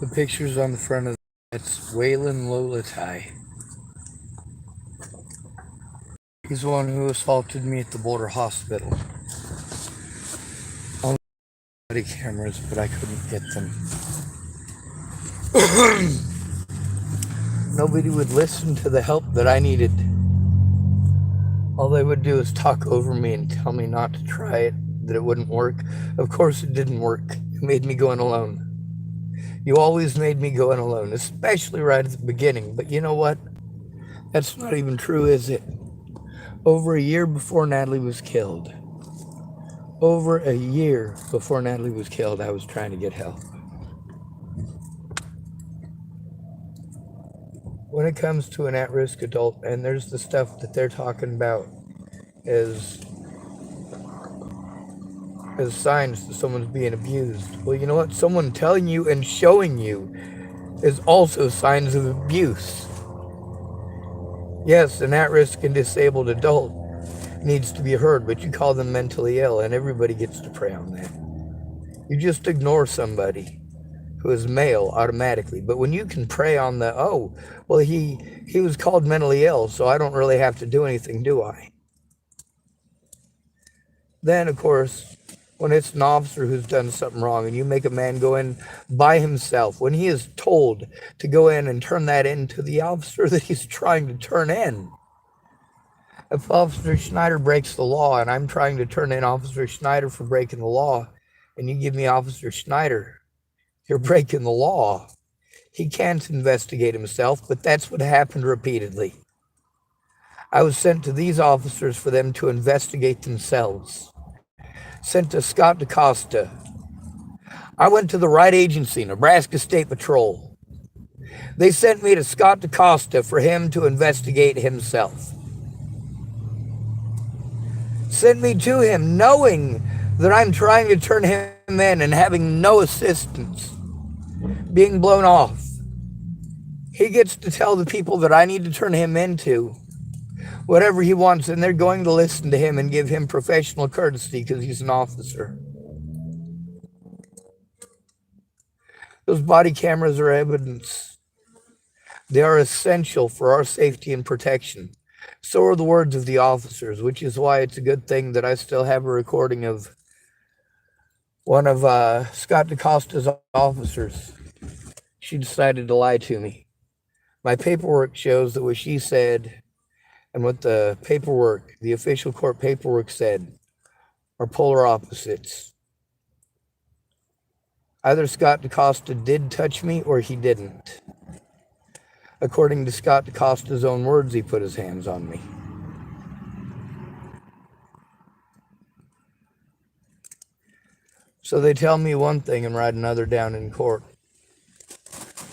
The picture's on the front of it's Waylon Lolatai. He's the one who assaulted me at the border hospital. On body cameras, but I couldn't get them. Nobody would listen to the help that I needed. All they would do is talk over me and tell me not to try it, that it wouldn't work. Of course it didn't work. It made me go in alone. You always made me go in alone, especially right at the beginning. But you know what? That's not even true, is it? Over a year before Natalie was killed, I was trying to get help. When it comes to an at-risk adult, and there's the stuff that they're talking about as signs that someone's being abused. Well, you know what? Someone telling you and showing you is also signs of abuse. Yes, an at-risk and disabled adult needs to be heard, but you call them mentally ill, and everybody gets to prey on that. You just ignore somebody who is male automatically. But when you can prey on the, oh, well, he was called mentally ill, so I don't really have to do anything, do I? Then, of course, when it's an officer who's done something wrong and you make a man go in by himself, when he is told to go in and turn that into the officer that he's trying to turn in. If Officer Schneider breaks the law and I'm trying to turn in Officer Schneider for breaking the law, and you give me Officer Schneider, you're breaking the law. He can't investigate himself, but that's what happened repeatedly. I was sent to these officers for them to investigate themselves. Sent to Scott DaCosta. I went to the right agency, Nebraska State Patrol. They sent me to Scott DaCosta for him to investigate himself. Sent me to him knowing that I'm trying to turn him in and having no assistance, being blown off. He gets to tell the people that I need to turn him into whatever he wants, and they're going to listen to him and give him professional courtesy because he's an officer. Those body cameras are evidence. They are essential for our safety and protection. So are the words of the officers, which is why it's a good thing that I still have a recording of one of Scott DaCosta's officers. She decided to lie to me. My paperwork shows that what she said and what the paperwork, the official court paperwork said, are polar opposites. Either Scott DaCosta did touch me or he didn't. According to Scott DaCosta's own words, he put his hands on me. So they tell me one thing and write another down in court.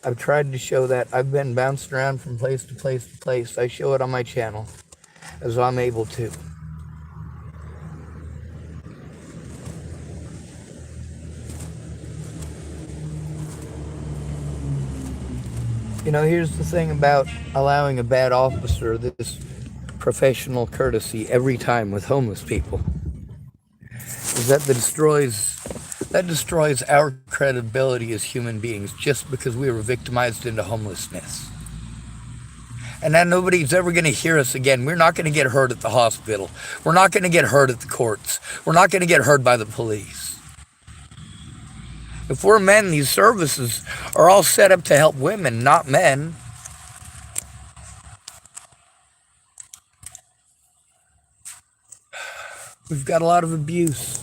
I've tried to show that. I've been bouncing around from place to place to place. I show it on my channel as I'm able to. You know, here's the thing about allowing a bad officer this professional courtesy every time with homeless people, is that destroys our credibility as human beings just because we were victimized into homelessness. And now nobody's ever going to hear us again. We're not going to get hurt at the hospital. We're not going to get hurt at the courts. We're not going to get hurt by the police. If we're men, these services are all set up to help women, not men. We've got a lot of abuse,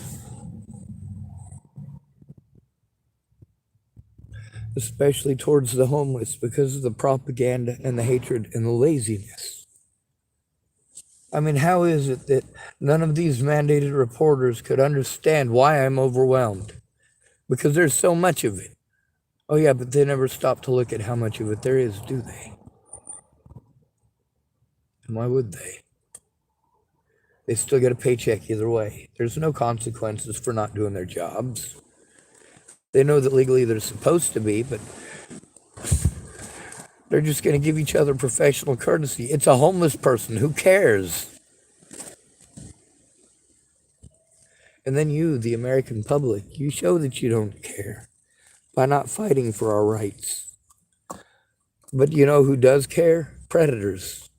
especially towards the homeless, because of the propaganda and the hatred and the laziness. I mean, how is it that none of these mandated reporters could understand why I'm overwhelmed? Because there's so much of it. Oh yeah, but they never stop to look at how much of it there is, do they? And why would they? They still get a paycheck either way. There's no consequences for not doing their jobs. They know that legally they're supposed to be, but they're just going to give each other professional courtesy. It's a homeless person. Who cares? And then you, the American public, you show that you don't care. by not fighting for our rights. But you know who does care? Predators.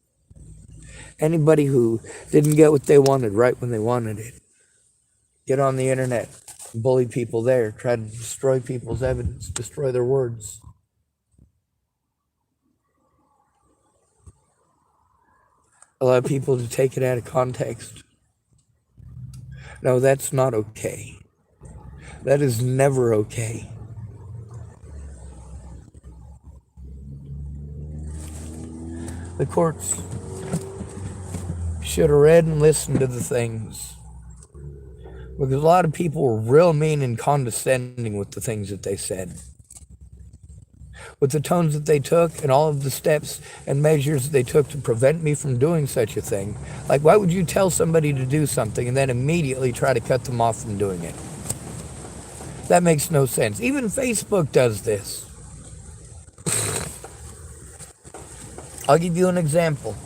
Anybody who didn't get what they wanted right when they wanted it. Get on the internet, bully people there, try to destroy people's evidence, destroy their words. Allow people to take it out of context. No, that's not okay. That is never okay. The courts should have read and listened to the things. Because a lot of people were real mean and condescending with the things that they said. With the tones that they took and all of the steps and measures they took to prevent me from doing such a thing. Like, why would you tell somebody to do something and then immediately try to cut them off from doing it? That makes no sense. Even Facebook does this. I'll give you an example.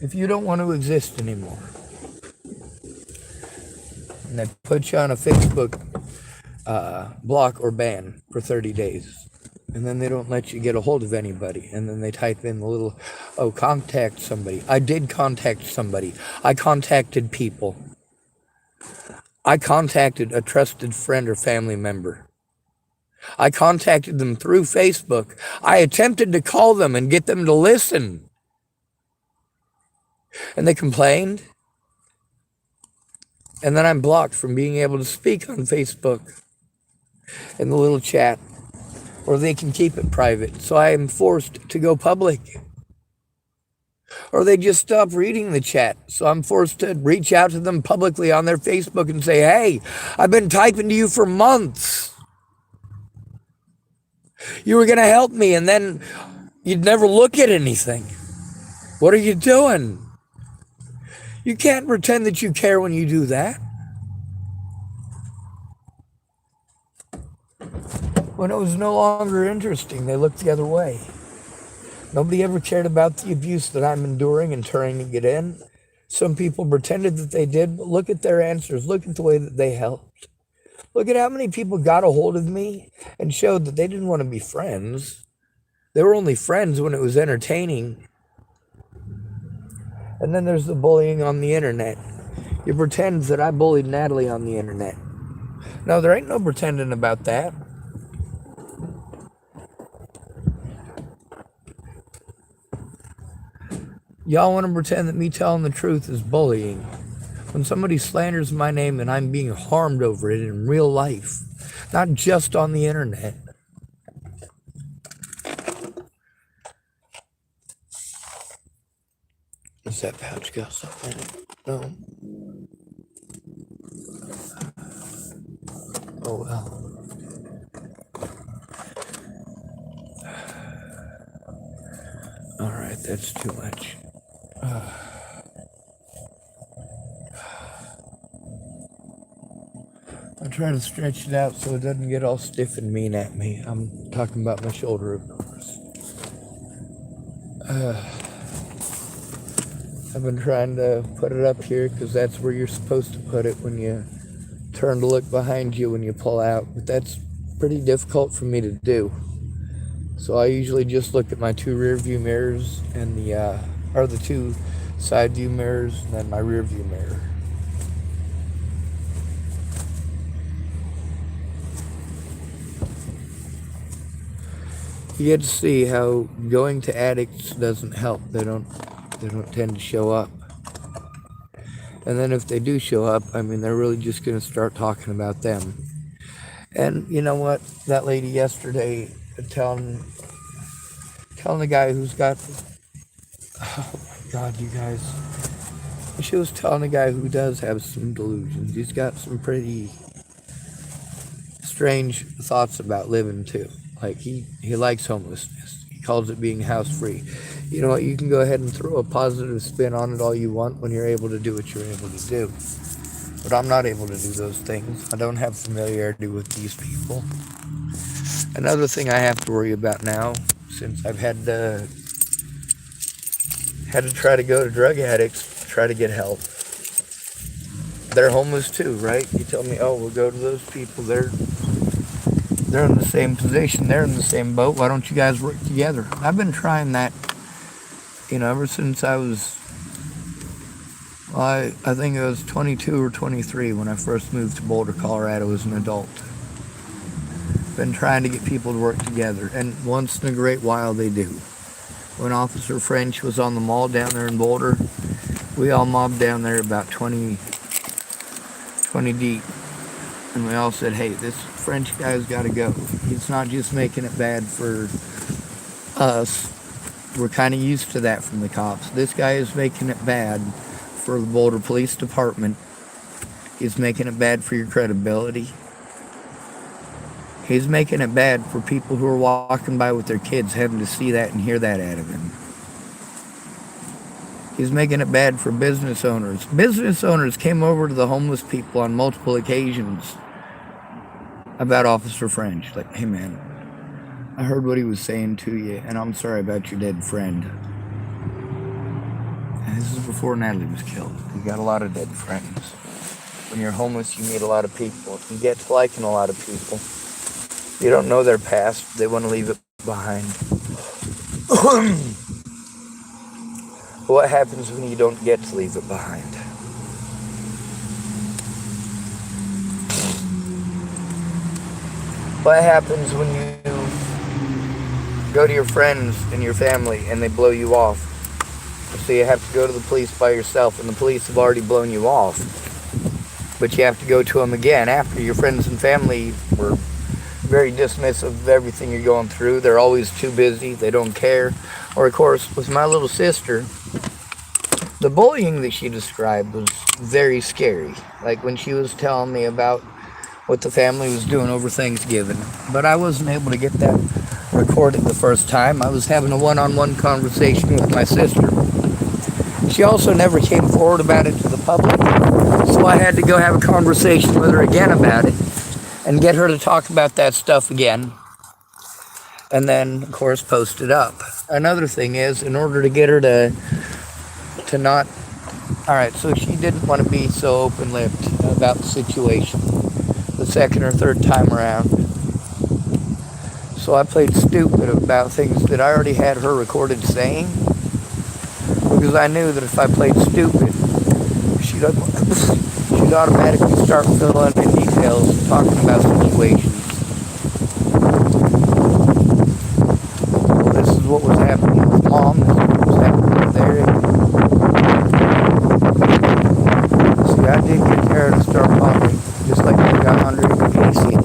If you don't want to exist anymore, and they put you on a Facebook block or ban for 30 days, and then they don't let you get a hold of anybody, and then they type in the little, oh, contact somebody. I did contact somebody. I contacted people. I contacted a trusted friend or family member. I contacted them through Facebook. I attempted to call them and get them to listen. And they complained. And then I'm blocked from being able to speak on Facebook in the little chat. Or they can keep it private. So I am forced to go public. Or they just stop reading the chat. So I'm forced to reach out to them publicly on their Facebook and say, hey, I've been typing to you for months. You were going to help me, and then you'd never look at anything. What are you doing? You can't pretend that you care when you do that. When it was no longer interesting, they looked the other way. Nobody ever cared about the abuse that I'm enduring and trying to get in. Some people pretended that they did, but look at their answers. Look at the way that they helped. Look at how many people got a hold of me and showed that they didn't want to be friends. They were only friends when it was entertaining. And then there's the bullying on the internet. You pretend that I bullied Natalie on the internet. No, there ain't no pretending about that. Y'all want to pretend that me telling the truth is bullying. When somebody slanders my name and I'm being harmed over it in real life, not just on the internet. Does that pouch got something in it? No. Oh well. Alright, that's too much. I try to stretch it out so it doesn't get all stiff and mean at me. I'm talking about my shoulder, of course. I've been trying to put it up here because that's where you're supposed to put it when you turn to look behind you when you pull out. But that's pretty difficult for me to do. So I usually just look at my two rear view mirrors and the two side view mirrors and then my rear view mirror. You get to see how going to addicts doesn't help. They don't tend to show up. And then if they do show up, I mean, they're really just going to start talking about them. And you know what? That lady yesterday telling the guy who's got, oh my God, you guys. She was telling a guy who does have some delusions. He's got some pretty strange thoughts about living too. Like he likes homelessness. He calls it being house free. You know what? You can go ahead and throw a positive spin on it all you want when you're able to do what you're able to do. But I'm not able to do those things. I don't have familiarity with these people. Another thing I have to worry about now, since I've had to try to go to drug addicts to try to get help. they're homeless too, right? You tell me, oh, we'll go to those people. They're in the same position. They're in the same boat. Why don't you guys work together? I've been trying that, ever since I was, well, I think I was 22 or 23 when I first moved to Boulder, Colorado as an adult. Been trying to get people to work together, and once in a great while they do. When Officer French was on the mall down there in Boulder, we all mobbed down there about 20 deep. And we all said, hey, this French guy's got to go. He's not just making it bad for us. We're kind of used to that from the cops. This guy is making it bad for the Boulder Police Department. He's making it bad for your credibility. He's making it bad for people who are walking by with their kids having to see that and hear that out of him. He's making it bad for business owners. Business owners came over to the homeless people on multiple occasions about Officer French. Like, hey man, I heard what he was saying to you, and I'm sorry about your dead friend. And this is before Natalie was killed. You got a lot of dead friends. When you're homeless, you meet a lot of people. You get to liking a lot of people. You don't know their past. They want to leave it behind. What happens when you don't get to leave it behind? What happens when you go to your friends and your family and they blow you off? So you have to go to the police by yourself, and the police have already blown you off. But you have to go to them again after your friends and family were very dismissive of everything you're going through. They're always too busy. They don't care. Or, of course, with my little sister, the bullying that she described was very scary. Like when she was telling me about what the family was doing over Thanksgiving. But I wasn't able to get that recorded the first time. I was having a one-on-one conversation with my sister. She also never came forward about it to the public. So I had to go have a conversation with her again about it and get her to talk about that stuff again. And then, of course, post it up. Another thing is, in order to get her to not... Alright, so she didn't want to be so open-lipped about the situation the second or third time around. So I played stupid about things that I already had her recorded saying, because I knew that if I played stupid, she'd automatically start filling in details, talking about situations. Well, this is what was happening with Mom, this is what was happening there. See, I did get Tara to start talking, just like I got Andre and Casey.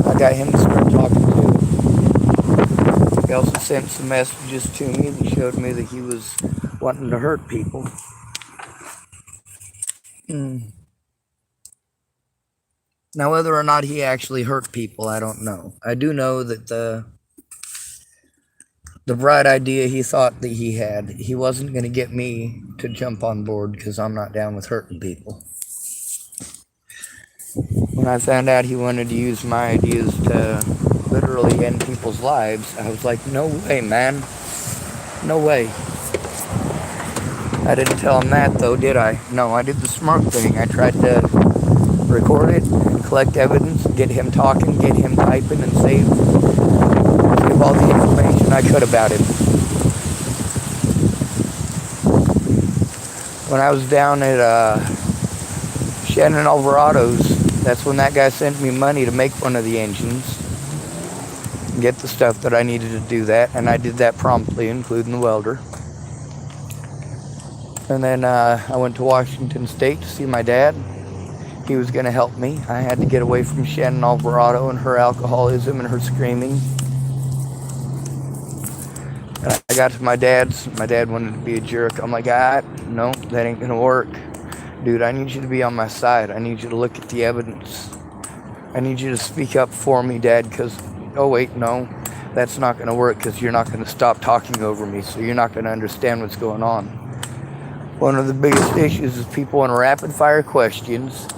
I got him to start talking too. He also sent some messages to me that showed me that he was wanting to hurt people. Now, whether or not he actually hurt people, I don't know. I do know that the bright idea he thought that he had, he wasn't going to get me to jump on board because I'm not down with hurting people. When I found out he wanted to use my ideas to literally end people's lives, I was like, no way, man. No way. I didn't tell him that, though, did I? No, I did the smart thing. I tried to record it, collect evidence, get him talking, get him typing, and save all the information I could about him. When I was down at Shannon Alvarado's, that's when that guy sent me money to make one of the engines, and get the stuff that I needed to do that, and I did that promptly, including the welder. And then I went to Washington State to see my dad. He was going to help me. I had to get away from Shannon Alvarado and her alcoholism and her screaming. And I got to my dad's. My dad wanted to be a jerk. I'm like, no, that ain't going to work. Dude, I need you to be on my side. I need you to look at the evidence. I need you to speak up for me, Dad, because, oh, wait, no, that's not going to work because you're not going to stop talking over me, so you're not going to understand what's going on. One of the biggest issues is people want rapid-fire questions,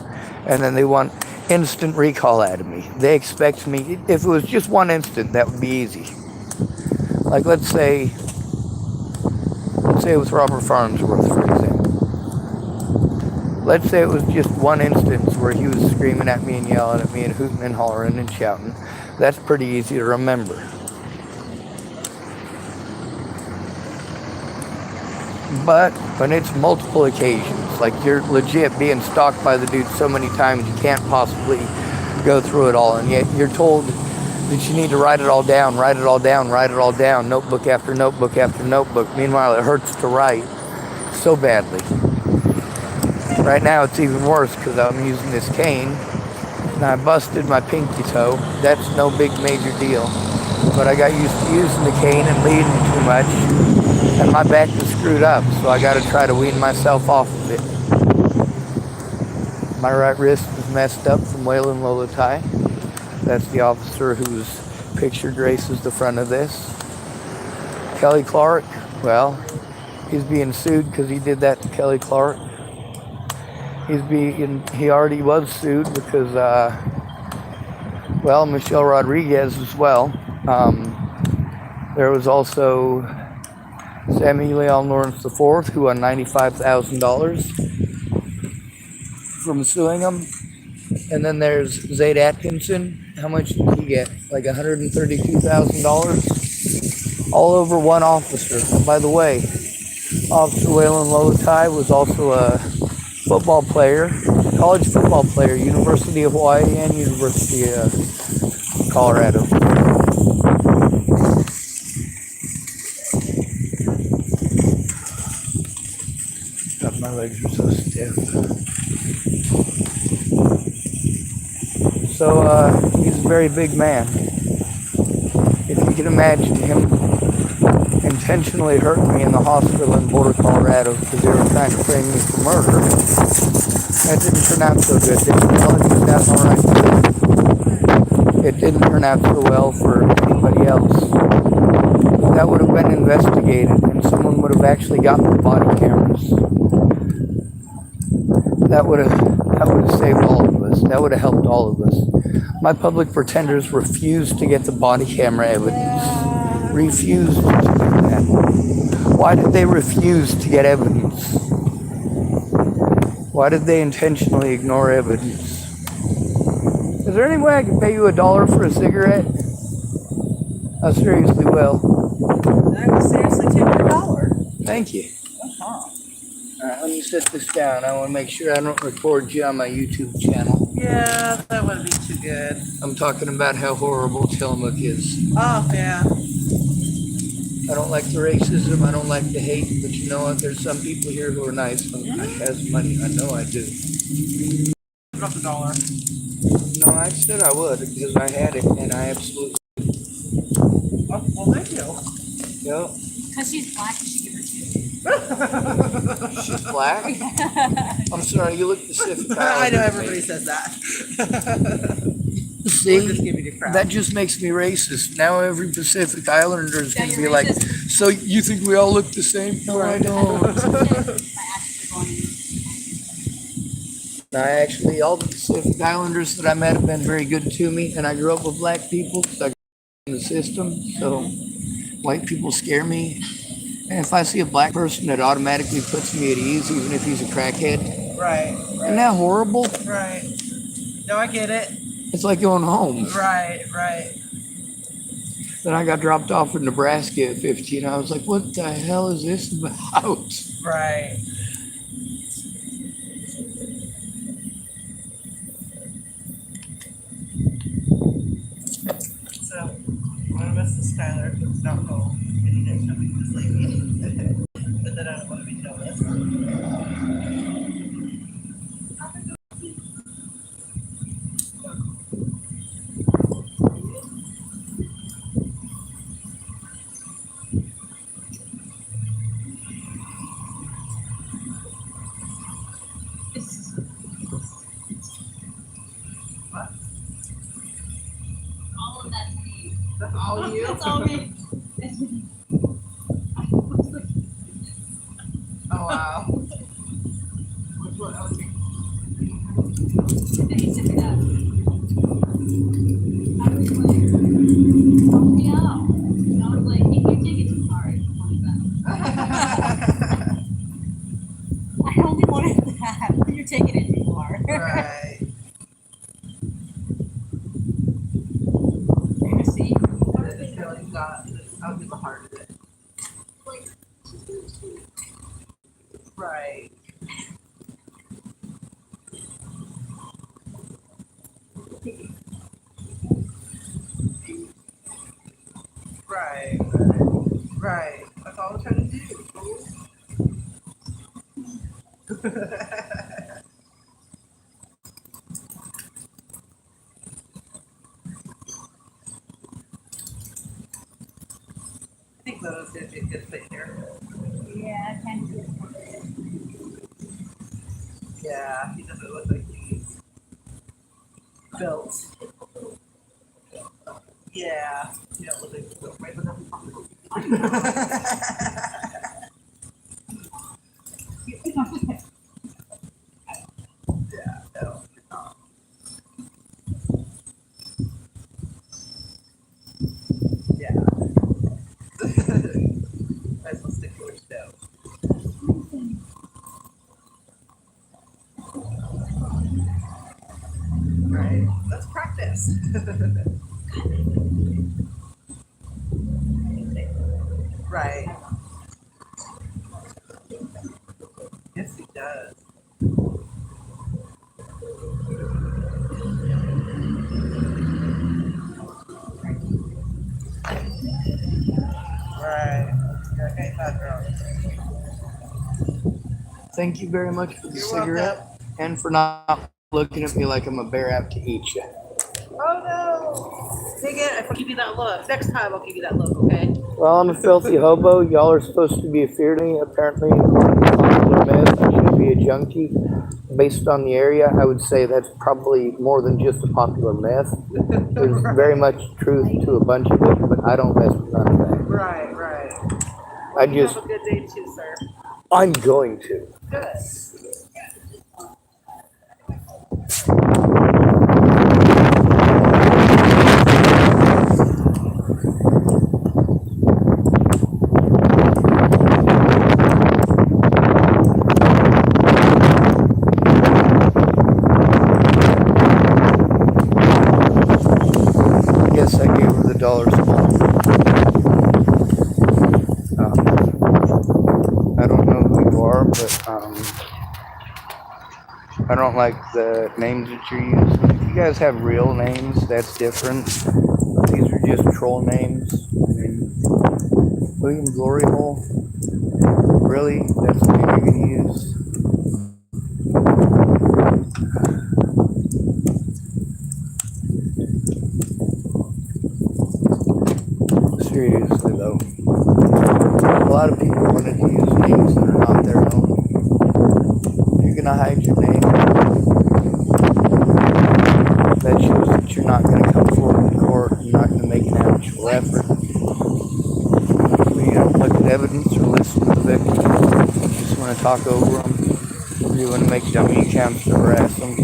and then they want instant recall out of me. They expect me, if it was just one instant, that would be easy. Like, let's say with Robert Farnsworth, for example. Let's say it was just one instance where he was screaming at me and yelling at me and hooting and hollering and shouting. That's pretty easy to remember. But when it's multiple occasions, like you're legit being stalked by the dude so many times you can't possibly go through it all, and yet you're told that you need to write it all down, write it all down, write it all down, notebook after notebook after notebook. Meanwhile, it hurts to write so badly. Right now, it's even worse because I'm using this cane, and I busted my pinky toe. That's no big major deal. But I got used to using the cane and leaning too much, and my back is screwed up, so I got to try to wean myself off of it. My right wrist is messed up from wailing Lolotai. That's the officer whose picture graces the front of this. Kelly Clark, well, he's being sued because he did that to Kelly Clark. He already was sued because, Michelle Rodriguez as well. There was also Samuel Leon Lawrence IV, who won $95,000 from suing him. And then there's Zaid Atkinson. How much did he get? Like $132,000? All over one officer. By the way, Officer Waylon Lolotai was also a football player, college football player, University of Hawaii and University of Colorado. God, my legs are so stiff. So he's a very big man. If you can imagine him intentionally hurting me in the hospital in Boulder, Colorado, because they were trying to frame me for murder. That didn't turn out so good. Did it didn't turn out so well for anybody else. That would have been investigated, and someone would have actually gotten the body cameras. That would have saved all of us. That would have helped all of us. My public pretenders refused to get the body camera evidence. Refused to do that. Why did they refuse to get evidence? Why did they intentionally ignore evidence? Is there any way I can pay you $1 for a cigarette? I seriously will. I will seriously take your $1. Thank you. Uh-huh. Alright, let me set this down. I want to make sure I don't record you on my YouTube channel. Yeah, that wouldn't be too good. I'm talking about how horrible Tillamook is. Oh, yeah. I don't like the racism, I don't like the hate, but you know what? There's some people here who are nice. I has money, I know I do. Drop $1. No, I said I would because I had it and I absolutely. Oh, well, thank you. Yep. Because she's black, you should give her two. She's black? I'm sorry, you look Pacific Islander. I know everybody says that. See, Just give me the crap. that just makes me racist. Now every Pacific Islander is Yeah, going to be you're like, racist. so you think we all look the same? No, I don't. My ashes are going in. Actually, all the Pacific Islanders that I met have been very good to me, and I grew up with black people, so I grew up in the system, so white people scare me. And if I see a black person, it automatically puts me at ease, even if he's a crackhead. Right. Isn't that horrible? Right. No, I get it. It's like going home. Right. Then I got dropped off in Nebraska at 15. I was like, what the hell is this about? Right. So, one of us is Skylar, who's not home, and he knows nobody was leaving. But then I don't want to be jealous. All of that's me. All you? It's all me. Oh, wow. And he took it up. I was like, help me out. And I was like, if you take it too far, it's $20. I only wanted that. You're taking I'll do the heart of it. Like, Right. Right. Right. That's all I'm trying to do. I think Lolo's gonna be a good fit here. yeah, kind of. Yeah, he doesn't look like he's built. Yeah, he don't look like he's built right, but yeah, no, you're not. Yeah. Nice muscular stone. Right. Let's practice. Right. Yes, he does. Right. Yeah, okay, that girl. Thank you very much for the You're cigarette welcome. and for not looking at me like I'm a bear out to eat you. Oh no! Dang it, I give you that look. Next time I'll give you that look, okay? Well, I'm a filthy hobo. Y'all are supposed to be afeared of me. Apparently, according to popular myth, I should be a junkie. Based on the area, I would say that's probably more than just a popular myth. There's very much truth to a bunch of it, but I don't mess with none of that. Right, right. I You just, have a good day too, sir. I'm going to. Good. I guess I gave her the dollar small. I don't know who you are, but I don't like the names that you're using. If you guys have real names, that's different. But these are just troll names. I mean, William Glory Hole? Really? That's the name you're going to use? Seriously, though. A lot of people wanted to use names that are not their own. You're going to hide your name. That shows that you're not going to come forward in court. You're not going to make an actual effort. You don't look at evidence or listen to the victim. You just want to talk over them. You want to make dummy accounts to harass them.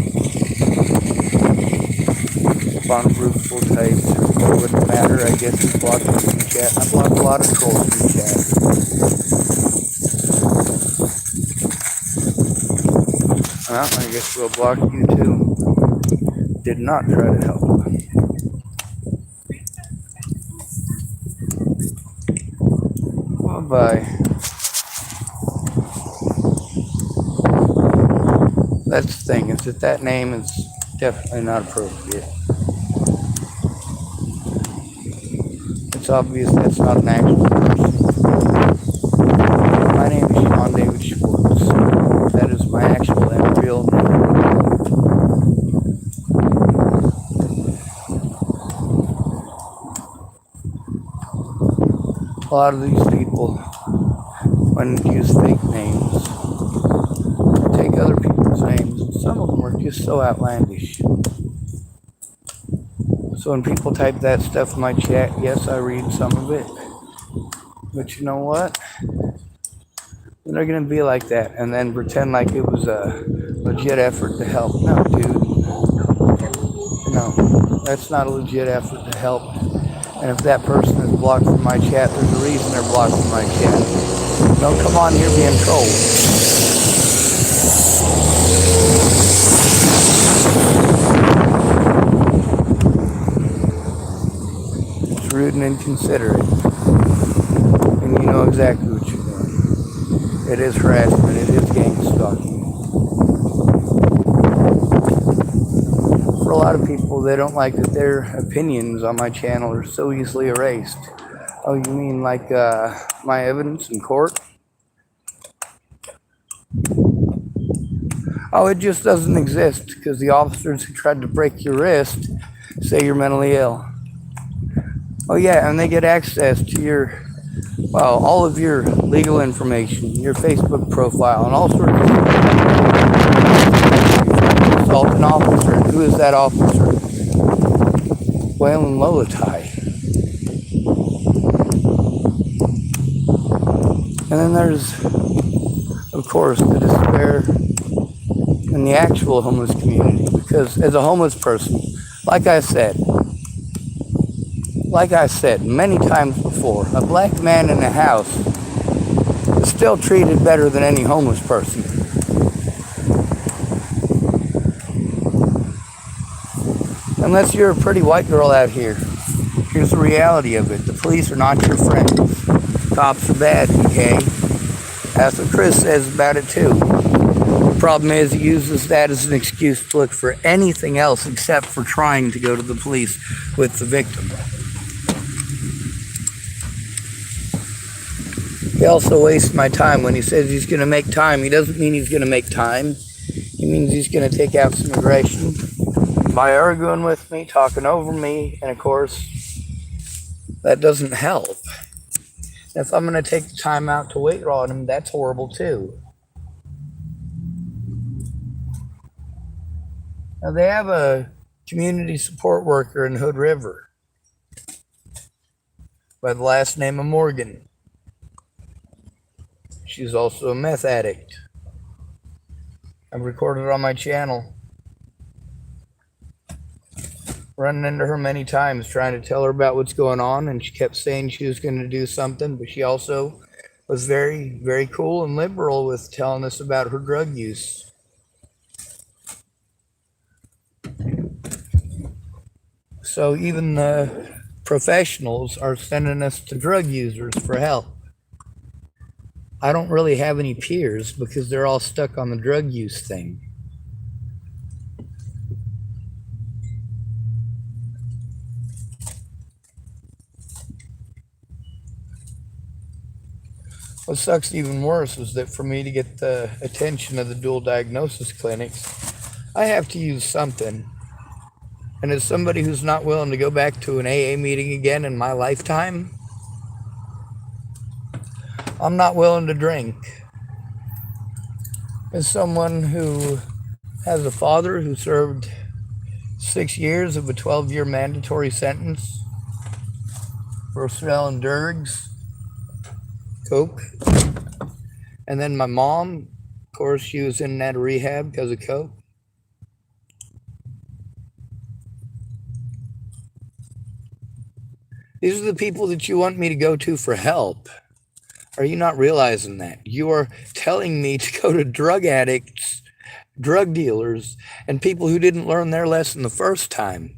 On fruitful types. What would it matter? I guess you blocked them from chat. I blocked a lot of trolls from chat. Well, I guess we'll block you too. Did not try to help. Bye bye. That's the thing, is that name is definitely not appropriate. It's obvious that's not an actual person. My name is Sean David Schwartz. That is my actual and real name. A lot of these people, when they use fake names, take other people's names, and some of them are just so outlandish. So when people type that stuff in my chat, yes, I read some of it. But you know what? They're going to be like that and then pretend like it was a legit effort to help. No, dude. No, that's not a legit effort to help. And if that person is blocked from my chat, there's a reason they're blocked from my chat. Don't come on here being trolled. It's rude and inconsiderate. And you know exactly what you're doing. It is harassment. It is gang stalking. For a lot of people, they don't like that their opinions on my channel are so easily erased. Oh, you mean like my evidence in court? Oh, it just doesn't exist because the officers who tried to break your wrist say you're mentally ill. Oh yeah, and they get access to your, well, all of your legal information, your Facebook profile, and all sorts of stuff. Assault an officer. Who is that officer? Waylon Lolatai. And then there's, of course, the despair in the actual homeless community. Because as a homeless person, like I said many times before, a black man in a house is still treated better than any homeless person. Unless you're a pretty white girl out here. Here's the reality of it. The police are not your friends. Cops are bad, okay? That's what Chris says about it too. The problem is he uses that as an excuse to look for anything else except for trying to go to the police with the victim. He also wastes my time. When he says he's going to make time, he doesn't mean he's going to make time. He means he's going to take out some aggression by arguing with me, talking over me, and of course, that doesn't help. If I'm going to take the time out to wait on him, that's horrible too. Now, they have a community support worker in Hood River by the last name of Morgan. She's also a meth addict. I've recorded on my channel. Running into her many times, trying to tell her about what's going on, and she kept saying she was going to do something, but she also was very, very cool and liberal with telling us about her drug use. So even the professionals are sending us to drug users for help. I don't really have any peers because they're all stuck on the drug use thing. What sucks even worse is that for me to get the attention of the dual diagnosis clinics, I have to use something. And as somebody who's not willing to go back to an AA meeting again in my lifetime, I'm not willing to drink. As someone who has a father who served 6 years of a 12-year mandatory sentence for selling Durgs, coke, and then my mom, of course, she was in that rehab because of coke. These are the people that you want me to go to for help. Are you not realizing that? You are telling me to go to drug addicts, drug dealers, and people who didn't learn their lesson the first time.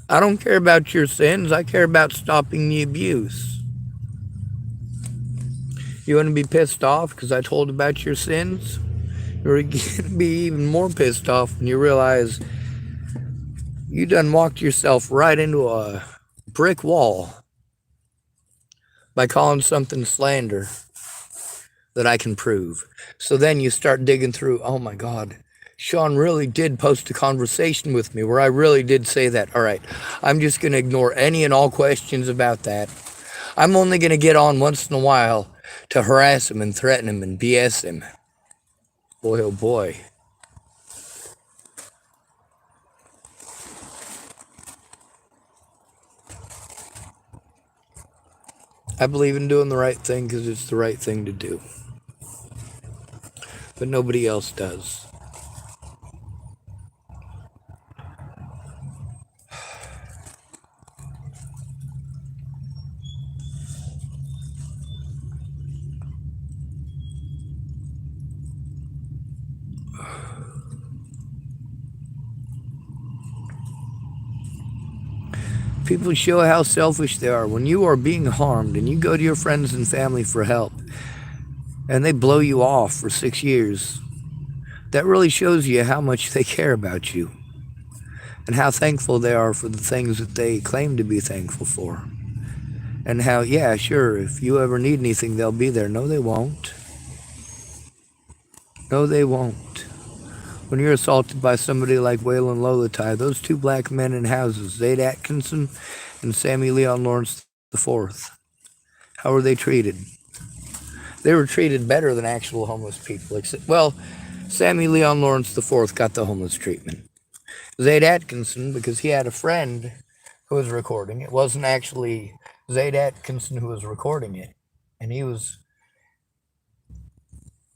I don't care about your sins. I care about stopping the abuse. You want to be pissed off because I told about your sins? You're going to be even more pissed off when you realize you done walked yourself right into a brick wall by calling something slander that I can prove. So then you start digging through, oh my God, Sean really did post a conversation with me where I really did say that. All right, I'm just going to ignore any and all questions about that. I'm only going to get on once in a while to harass him and threaten him and BS him. Boy, oh boy. I believe in doing the right thing because it's the right thing to do. But nobody else does. People show how selfish they are. When you are being harmed and you go to your friends and family for help and they blow you off for 6 years, that really shows you how much they care about you and how thankful they are for the things that they claim to be thankful for. And how, yeah, sure, if you ever need anything, they'll be there. No, they won't. No, they won't. When you're assaulted by somebody like Waylon Lolatai, those two black men in houses, Zaid Atkinson and Sammy Leon Lawrence IV, how were they treated? They were treated better than actual homeless people. Except, well, Sammy Leon Lawrence IV got the homeless treatment. Zaid Atkinson, because he had a friend who was recording. It wasn't actually Zaid Atkinson who was recording it. And he was,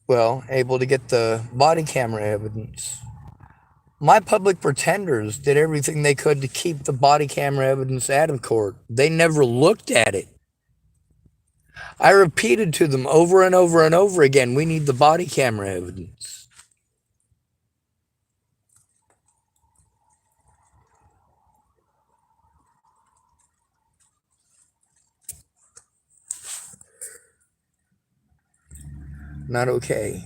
well, able to get the body camera evidence. My public pretenders did everything they could to keep the body camera evidence out of court. They never looked at it. I repeated to them over and over and over again, we need the body camera evidence. Not okay.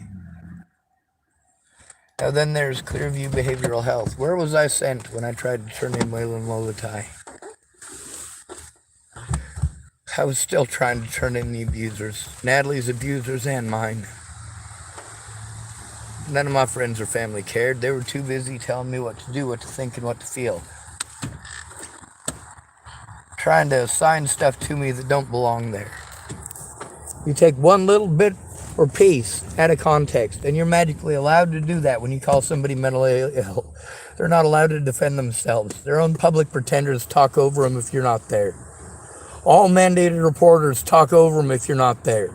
Now then there's Clearview Behavioral Health. Where was I sent when I tried to turn in Waylon Lolatai? I was still trying to turn in the abusers. Natalie's abusers and mine. None of my friends or family cared. They were too busy telling me what to do, what to think, and what to feel. Trying to assign stuff to me that don't belong there. You take one little bit or piece out of context, and you're magically allowed to do that when you call somebody mentally ill. They're not allowed to defend themselves. Their own public pretenders talk over them if you're not there. All mandated reporters talk over them if you're not there.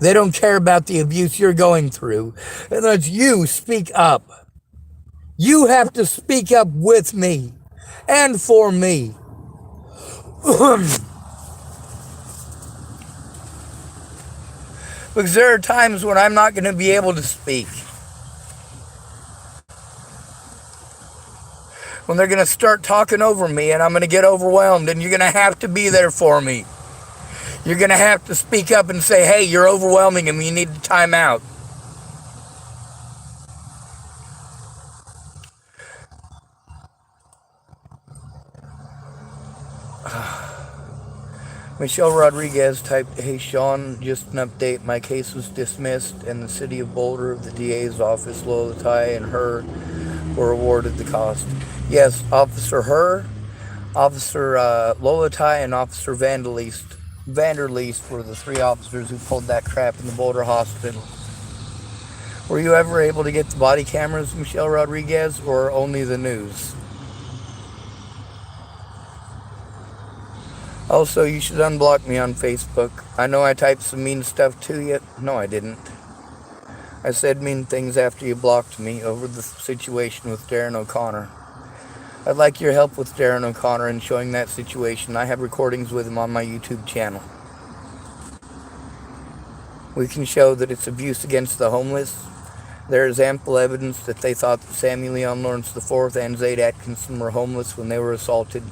They don't care about the abuse you're going through unless you speak up. You have to speak up with me and for me. Because there are times when I'm not going to be able to speak. When they're going to start talking over me and I'm going to get overwhelmed, and you're going to have to be there for me. You're going to have to speak up and say, hey, you're overwhelming him, you need to time out. Michelle Rodriguez typed, hey Sean, just an update. My case was dismissed and the city of Boulder, the DA's office, Lolatai and her were awarded the cost. Yes, Officer Her, Officer Lolatai, and Officer Vanderleest were the three officers who pulled that crap in the Boulder hospital. Were you ever able to get the body cameras, Michelle Rodriguez, or only the news? Also, you should unblock me on Facebook. I know I typed some mean stuff to you. No, I didn't. I said mean things after you blocked me over the situation with Darren O'Connor. I'd like your help with Darren O'Connor in showing that situation. I have recordings with him on my YouTube channel. We can show that it's abuse against the homeless. There is ample evidence that they thought that Sammy Leon Lawrence IV and Zaid Atkinson were homeless when they were assaulted.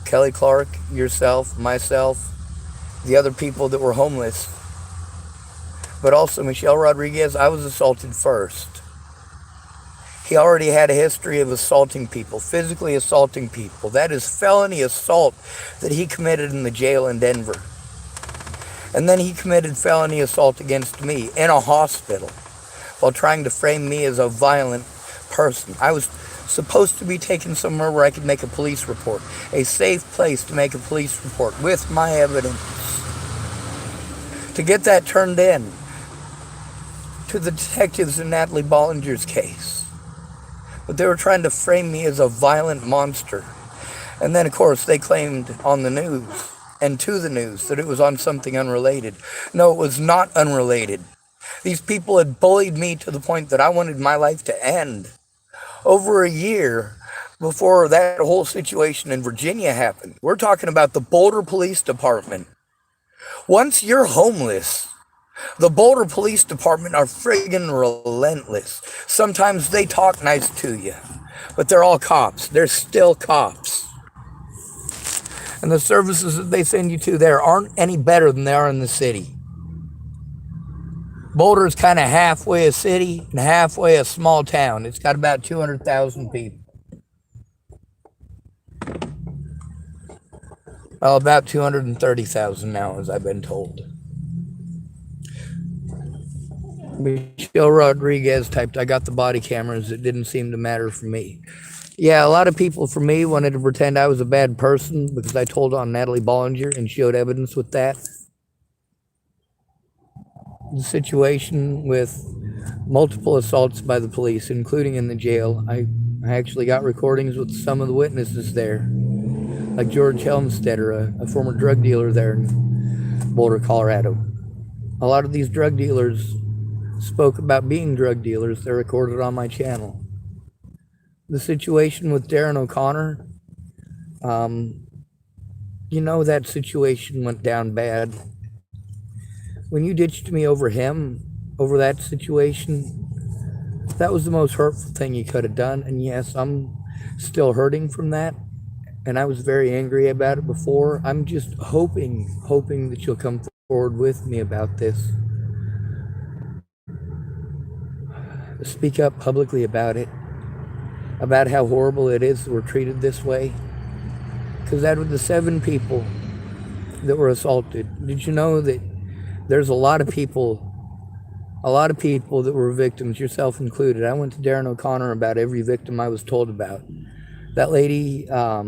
Kelly Clark, yourself, myself, the other people that were homeless. But also Michelle Rodriguez, I was assaulted first. He already had a history of assaulting people, physically assaulting people. That is felony assault that he committed in the jail in Denver. And then he committed felony assault against me in a hospital while trying to frame me as a violent person. I was supposed to be taken somewhere where I could make a police report, a safe place to make a police report with my evidence. To get that turned in to the detectives in Natalie Bollinger's case. But they were trying to frame me as a violent monster. And then, of course, they claimed on the news and to the news that it was on something unrelated. No, it was not unrelated. These people had bullied me to the point that I wanted my life to end. Over a year before that whole situation in Virginia happened. We're talking about the Boulder Police Department. Once you're homeless, the Boulder Police Department are friggin' relentless. Sometimes they talk nice to you, but they're all cops. They're still cops. And the services that they send you to there aren't any better than they are in the city. Boulder's kind of halfway a city and halfway a small town. It's got about 200,000 people. Well, about 230,000 now, as I've been told. Michelle Rodriguez typed, I got the body cameras. It didn't seem to matter for me. Yeah, a lot of people for me wanted to pretend I was a bad person because I told on Natalie Bollinger and showed evidence with that. The situation with multiple assaults by the police, including in the jail. I actually got recordings with some of the witnesses there, like George Helmstetter, a former drug dealer there in Boulder, Colorado. A lot of these drug dealers spoke about being drug dealers. They're recorded on my channel. The situation with Darren O'Connor, you know that situation went down bad. When you ditched me over him, over that situation, that was the most hurtful thing you could have done. And yes, I'm still hurting from that. And I was very angry about it before. I'm just hoping that you'll come forward with me about this. Speak up publicly about it, about how horrible it is that we're treated this way. Because out of the 7 people that were assaulted, did you know that there's a lot of people that were victims, yourself included? I went to Darren O'Connor about every victim I was told about. That lady, her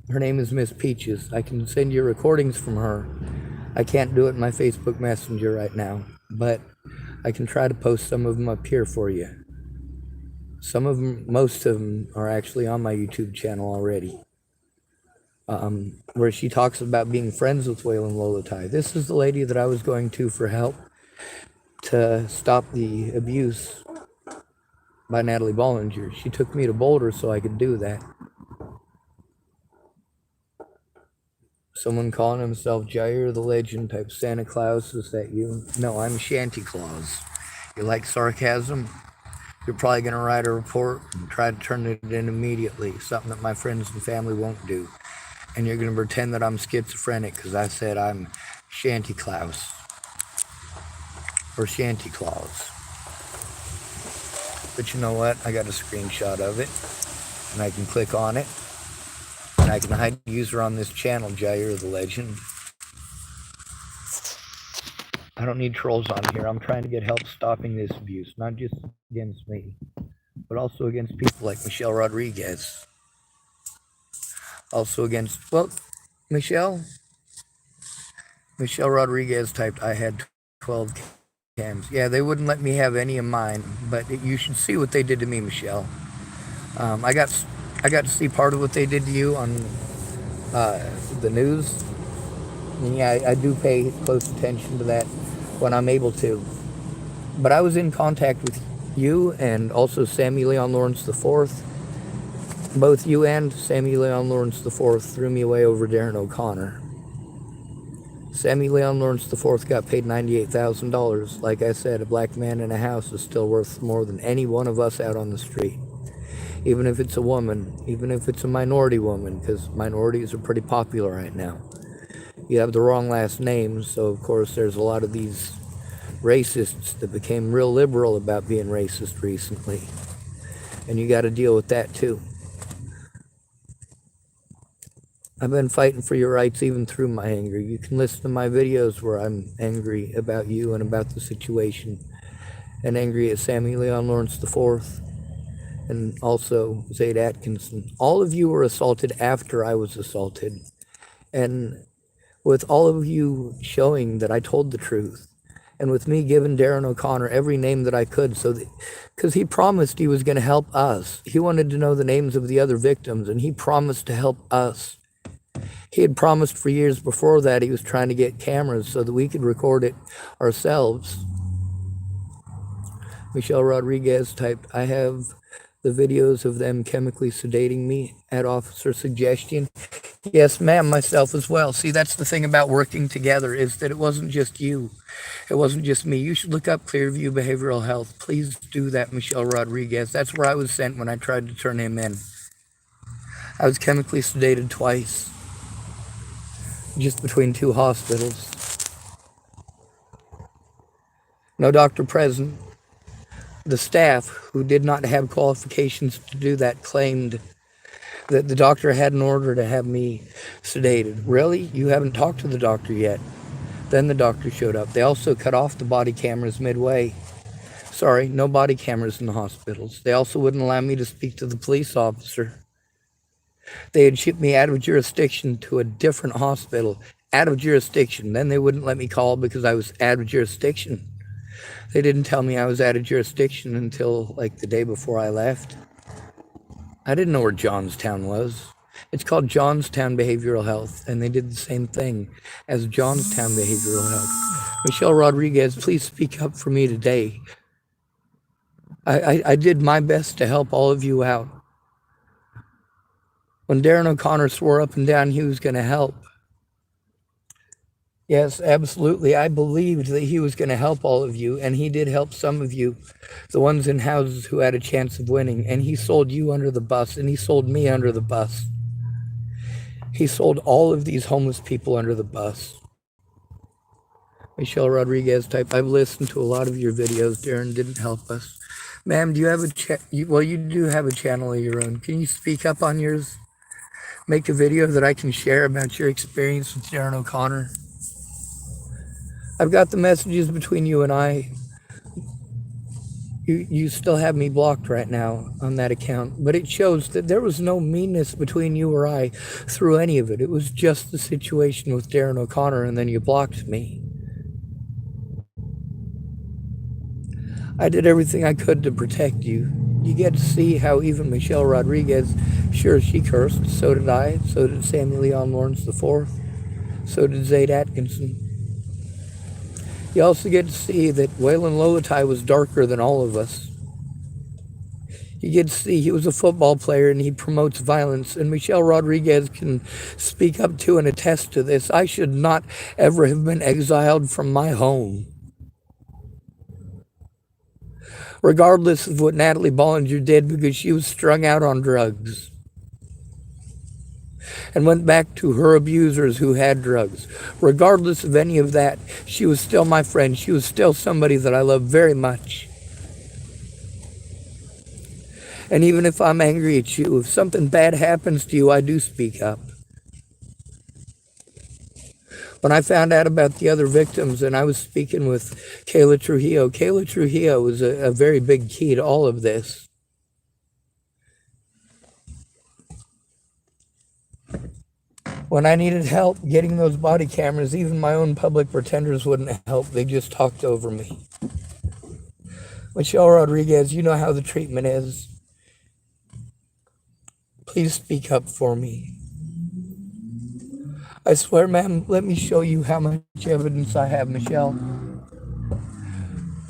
name is Miss Peaches. I can send you recordings from her. I can't do it in my Facebook Messenger right now, but I can try to post some of them up here for you. Some of them, most of them, are actually on my YouTube channel already. Where she talks about being friends with Waylon Lolotai. This is the lady that I was going to for help to stop the abuse by Natalie Bollinger. She took me to Boulder so I could do that. Someone calling himself Jair the Legend type Santa Claus, is that you? No, I'm Shanty Claus. You like sarcasm? You're probably going to write a report and try to turn it in immediately, something that my friends and family won't do. And you're going to pretend that I'm schizophrenic because I said I'm Shanty Claus or Shanty Claus. But you know what? I got a screenshot of it, and I can click on it, and I can hide the user on this channel, Jair the Legend. I don't need trolls on here. I'm trying to get help stopping this abuse, not just against me, but also against people like Michelle Rodriguez. Also against, well, Michelle Rodriguez typed, I had 12 cams. Yeah, they wouldn't let me have any of mine, but you should see what they did to me, Michelle. I got to see part of what they did to you on the news. And yeah, I do pay close attention to that when I'm able to. But I was in contact with you and also Sammy Leon Lawrence IV. Both you and Sammy Leon Lawrence IV threw me away over Darren O'Connor. Sammy Leon Lawrence IV got paid $98,000. Like I said, a black man in a house is still worth more than any one of us out on the street. Even if it's a woman, even if it's a minority woman, because minorities are pretty popular right now. You have the wrong last name, so of course there's a lot of these racists that became real liberal about being racist recently. And you got to deal with that too. I've been fighting for your rights even through my anger. You can listen to my videos where I'm angry about you and about the situation, and angry at Sammy Leon Lawrence IV and also Zaid Atkinson. All of you were assaulted after I was assaulted. And with all of you showing that I told the truth, and with me giving Darren O'Connor every name that I could, so that, because he promised he was going to help us. He wanted to know the names of the other victims, and he promised to help us. He had promised for years before that he was trying to get cameras so that we could record it ourselves. Michelle Rodriguez typed, I have the videos of them chemically sedating me at officer suggestion. Yes, ma'am, myself as well. See, that's the thing about working together, is that it wasn't just you. It wasn't just me. You should look up Clearview Behavioral Health. Please do that, Michelle Rodriguez. That's where I was sent when I tried to turn him in. I was chemically sedated twice. just between two hospitals. No doctor present. The staff, who did not have qualifications to do that, claimed that the doctor had an order to have me sedated. Really? You haven't talked to the doctor yet? Then the doctor showed up. They also cut off the body cameras midway. Sorry, no body cameras in the hospitals. They also wouldn't allow me to speak to the police officer. They had shipped me out of jurisdiction to a different hospital. Out of jurisdiction. Then they wouldn't let me call because I was out of jurisdiction. They didn't tell me I was out of jurisdiction until like the day before I left. I didn't know where Johnstown was. It's called Johnstown Behavioral Health, and they did the same thing as Johnstown Behavioral Health. Michelle Rodriguez, please speak up for me today. I did my best to help all of you out. When Darren O'Connor swore up and down he was going to help, yes, absolutely, I believed that he was going to help all of you, and he did help some of you, the ones in houses who had a chance of winning, and he sold you under the bus, and he sold me under the bus. He sold all of these homeless people under the bus. Michelle Rodriguez type, I've listened to a lot of your videos. Darren didn't help us. Ma'am, do you have well, you do have a channel of your own. Can you speak up on yours? Make a video that I can share about your experience with Darren O'Connor. I've got the messages between you and I. You still have me blocked right now on that account, but it shows that there was no meanness between you or I through any of it. It was just the situation with Darren O'Connor, and then you blocked me. I did everything I could to protect you. You get to see how even Michelle Rodriguez, sure, she cursed. So did I. So did Samuel Leon Lawrence IV. So did Zayd Atkinson. You also get to see that Waylon Lowittai was darker than all of us. You get to see he was a football player and he promotes violence. And Michelle Rodriguez can speak up to and attest to this. I should not ever have been exiled from my home. Regardless of what Natalie Bollinger did, because she was strung out on drugs and went back to her abusers who had drugs. Regardless of any of that, she was still my friend. She was still somebody that I love very much. And even if I'm angry at you, if something bad happens to you, I do speak up. When I found out about the other victims, and I was speaking with Kayla Trujillo was a very big key to all of this. When I needed help getting those body cameras, even my own public pretenders wouldn't help. They just talked over me. Michelle Rodriguez, you know how the treatment is. Please speak up for me. I swear, ma'am, let me show you how much evidence I have, Michelle.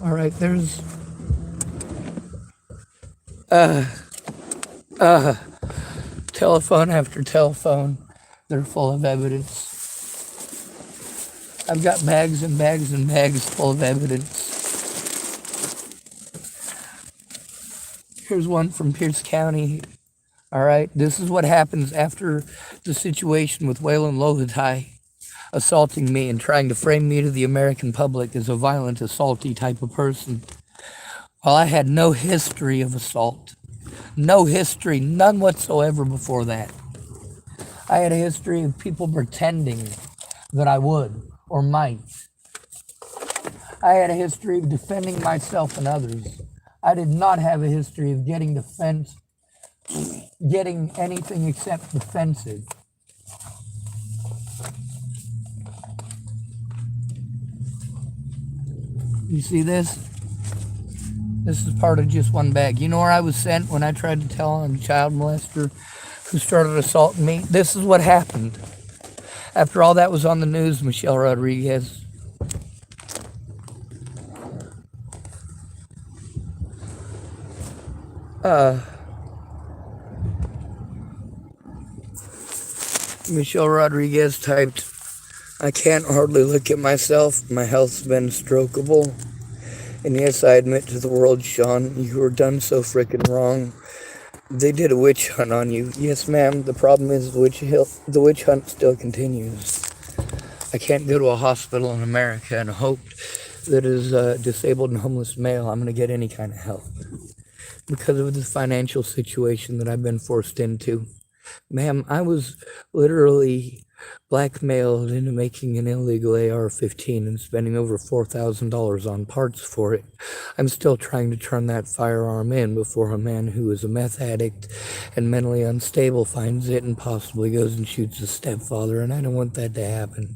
All right, there's telephone after telephone. They're full of evidence. I've got bags and bags and bags full of evidence. Here's one from Pierce County. All right, this is what happens after the situation with Waylon Lowittai assaulting me and trying to frame me to the American public as a violent, assaulty type of person. Well, I had no history of assault. No history, none whatsoever before that. I had a history of people pretending that I would or might. I had a history of defending myself and others. I did not have a history of getting anything except defensive. You see this? This is part of just one bag. You know where I was sent when I tried to tell on a child molester who started assaulting me? This is what happened. After all that was on the news, Michelle Rodriguez. Michelle Rodriguez typed, I can't hardly look at myself. My health's been strokeable. And yes, I admit to the world, Sean, you were done so frickin' wrong. They did a witch hunt on you. Yes, ma'am, the problem is the witch hunt still continues. I can't go to a hospital in America and hope that as a disabled and homeless male, I'm going to get any kind of help because of the financial situation that I've been forced into. Ma'am, I was literally blackmailed into making an illegal AR-15 and spending over $4,000 on parts for it. I'm still trying to turn that firearm in before a man who is a meth addict and mentally unstable finds it and possibly goes and shoots his stepfather, and I don't want that to happen.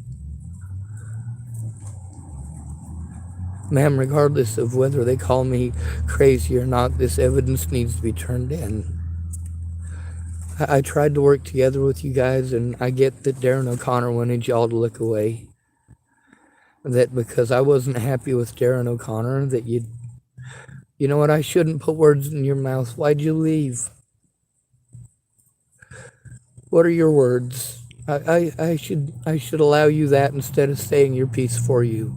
Ma'am, regardless of whether they call me crazy or not, this evidence needs to be turned in. I tried to work together with you guys, and I get that Darren O'Connor wanted y'all to look away. That because I wasn't happy with Darren O'Connor, that you know what, I shouldn't put words in your mouth. Why'd you leave? What are your words? I should allow you that instead of saying your piece for you.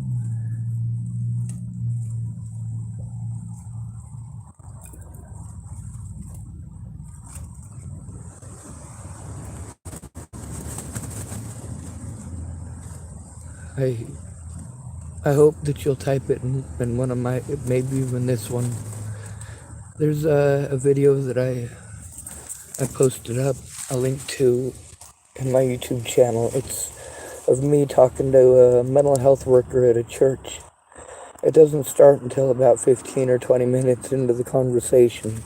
I hope that you'll type it in one of my, maybe even this one. There's a video that I posted up a link to in my YouTube channel. It's of me talking to a mental health worker at a church. It doesn't start until about 15 or 20 minutes into the conversation.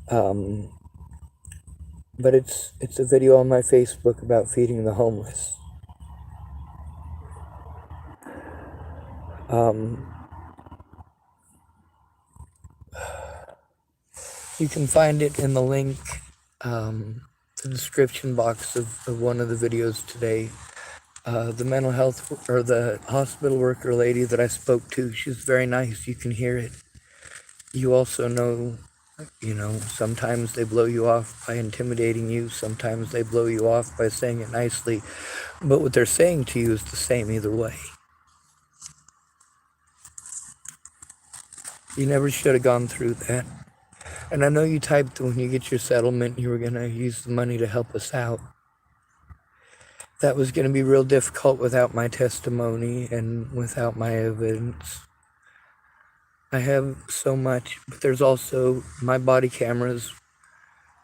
But it's a video on my Facebook about feeding the homeless. You can find it in the link, the description box of one of the videos today. The mental health or the hospital worker lady that I spoke to, she's very nice. You can hear it. You also know, sometimes they blow you off by intimidating you. Sometimes they blow you off by saying it nicely. But what they're saying to you is the same either way. You never should have gone through that. And I know you typed when you get your settlement, you were going to use the money to help us out. That was going to be real difficult without my testimony and without my evidence. I have so much, but there's also my body cameras.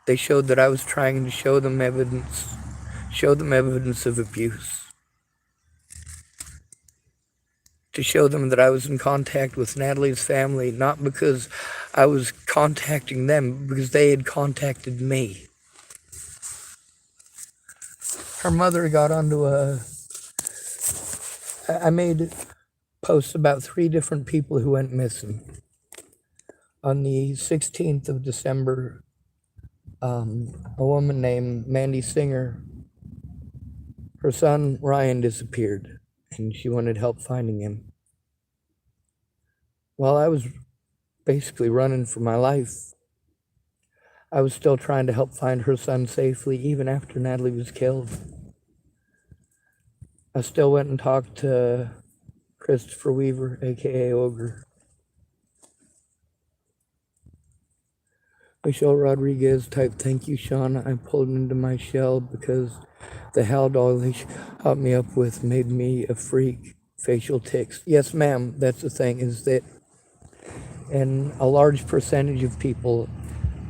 They showed that I was trying to show them evidence of abuse. To show them that I was in contact with Natalie's family, not because I was contacting them, because they had contacted me. Her mother got onto I made posts about 3 different people who went missing. On the 16th of December, a woman named Mandy Singer, her son Ryan disappeared, and she wanted help finding him. While I was basically running for my life, I was still trying to help find her son safely, even after Natalie was killed. I still went and talked to Christopher Weaver, aka Ogre. Michelle Rodriguez typed, "Thank you, Sean. I pulled into my shell because the Haldol they hooked me up with made me a freak. Facial tics." Yes, ma'am, that's the thing, is that in a large percentage of people,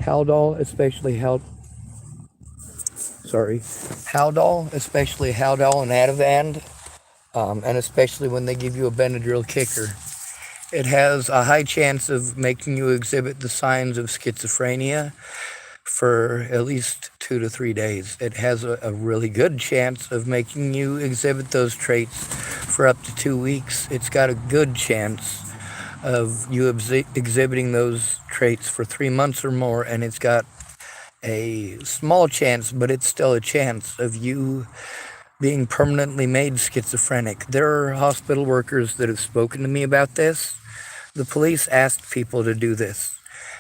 Haldol, especially Haldol, especially Haldol and Ativan, and especially when they give you a Benadryl kicker, it has a high chance of making you exhibit the signs of schizophrenia for at least 2 to 3 days. It has a really good chance of making you exhibit those traits for up to 2 weeks. It's got a good chance of you exhibiting those traits for 3 months or more, and it's got a small chance, but it's still a chance, of you being permanently made schizophrenic. There are hospital workers that have spoken to me about this. The police asked people to do this.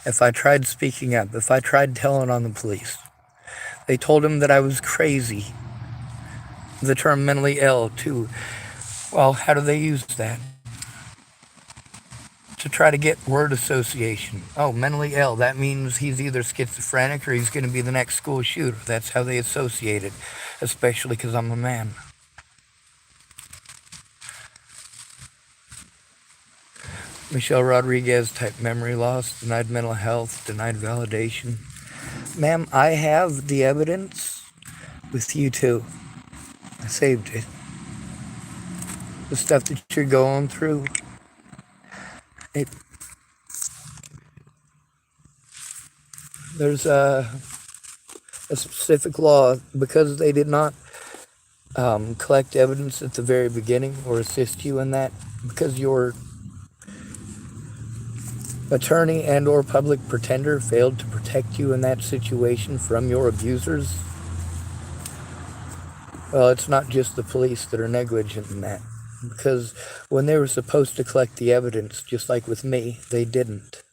If I tried speaking up, if I tried telling on the police, they told him that I was crazy. The term mentally ill, too. Well, how do they use that? To try to get word association. Oh, mentally ill. That means he's either schizophrenic or he's going to be the next school shooter. That's how they associate it, especially because I'm a man. Michelle Rodriguez type memory loss, denied mental health, denied validation. Ma'am, I have the evidence with you too. I saved it. The stuff that you're going through, it there's a specific law because they did not collect evidence at the very beginning or assist you in that, because your attorney and or public pretender failed to protect you in that situation from your abusers. Well, it's not just the police that are negligent in that, because when they were supposed to collect the evidence, just like with me, they didn't.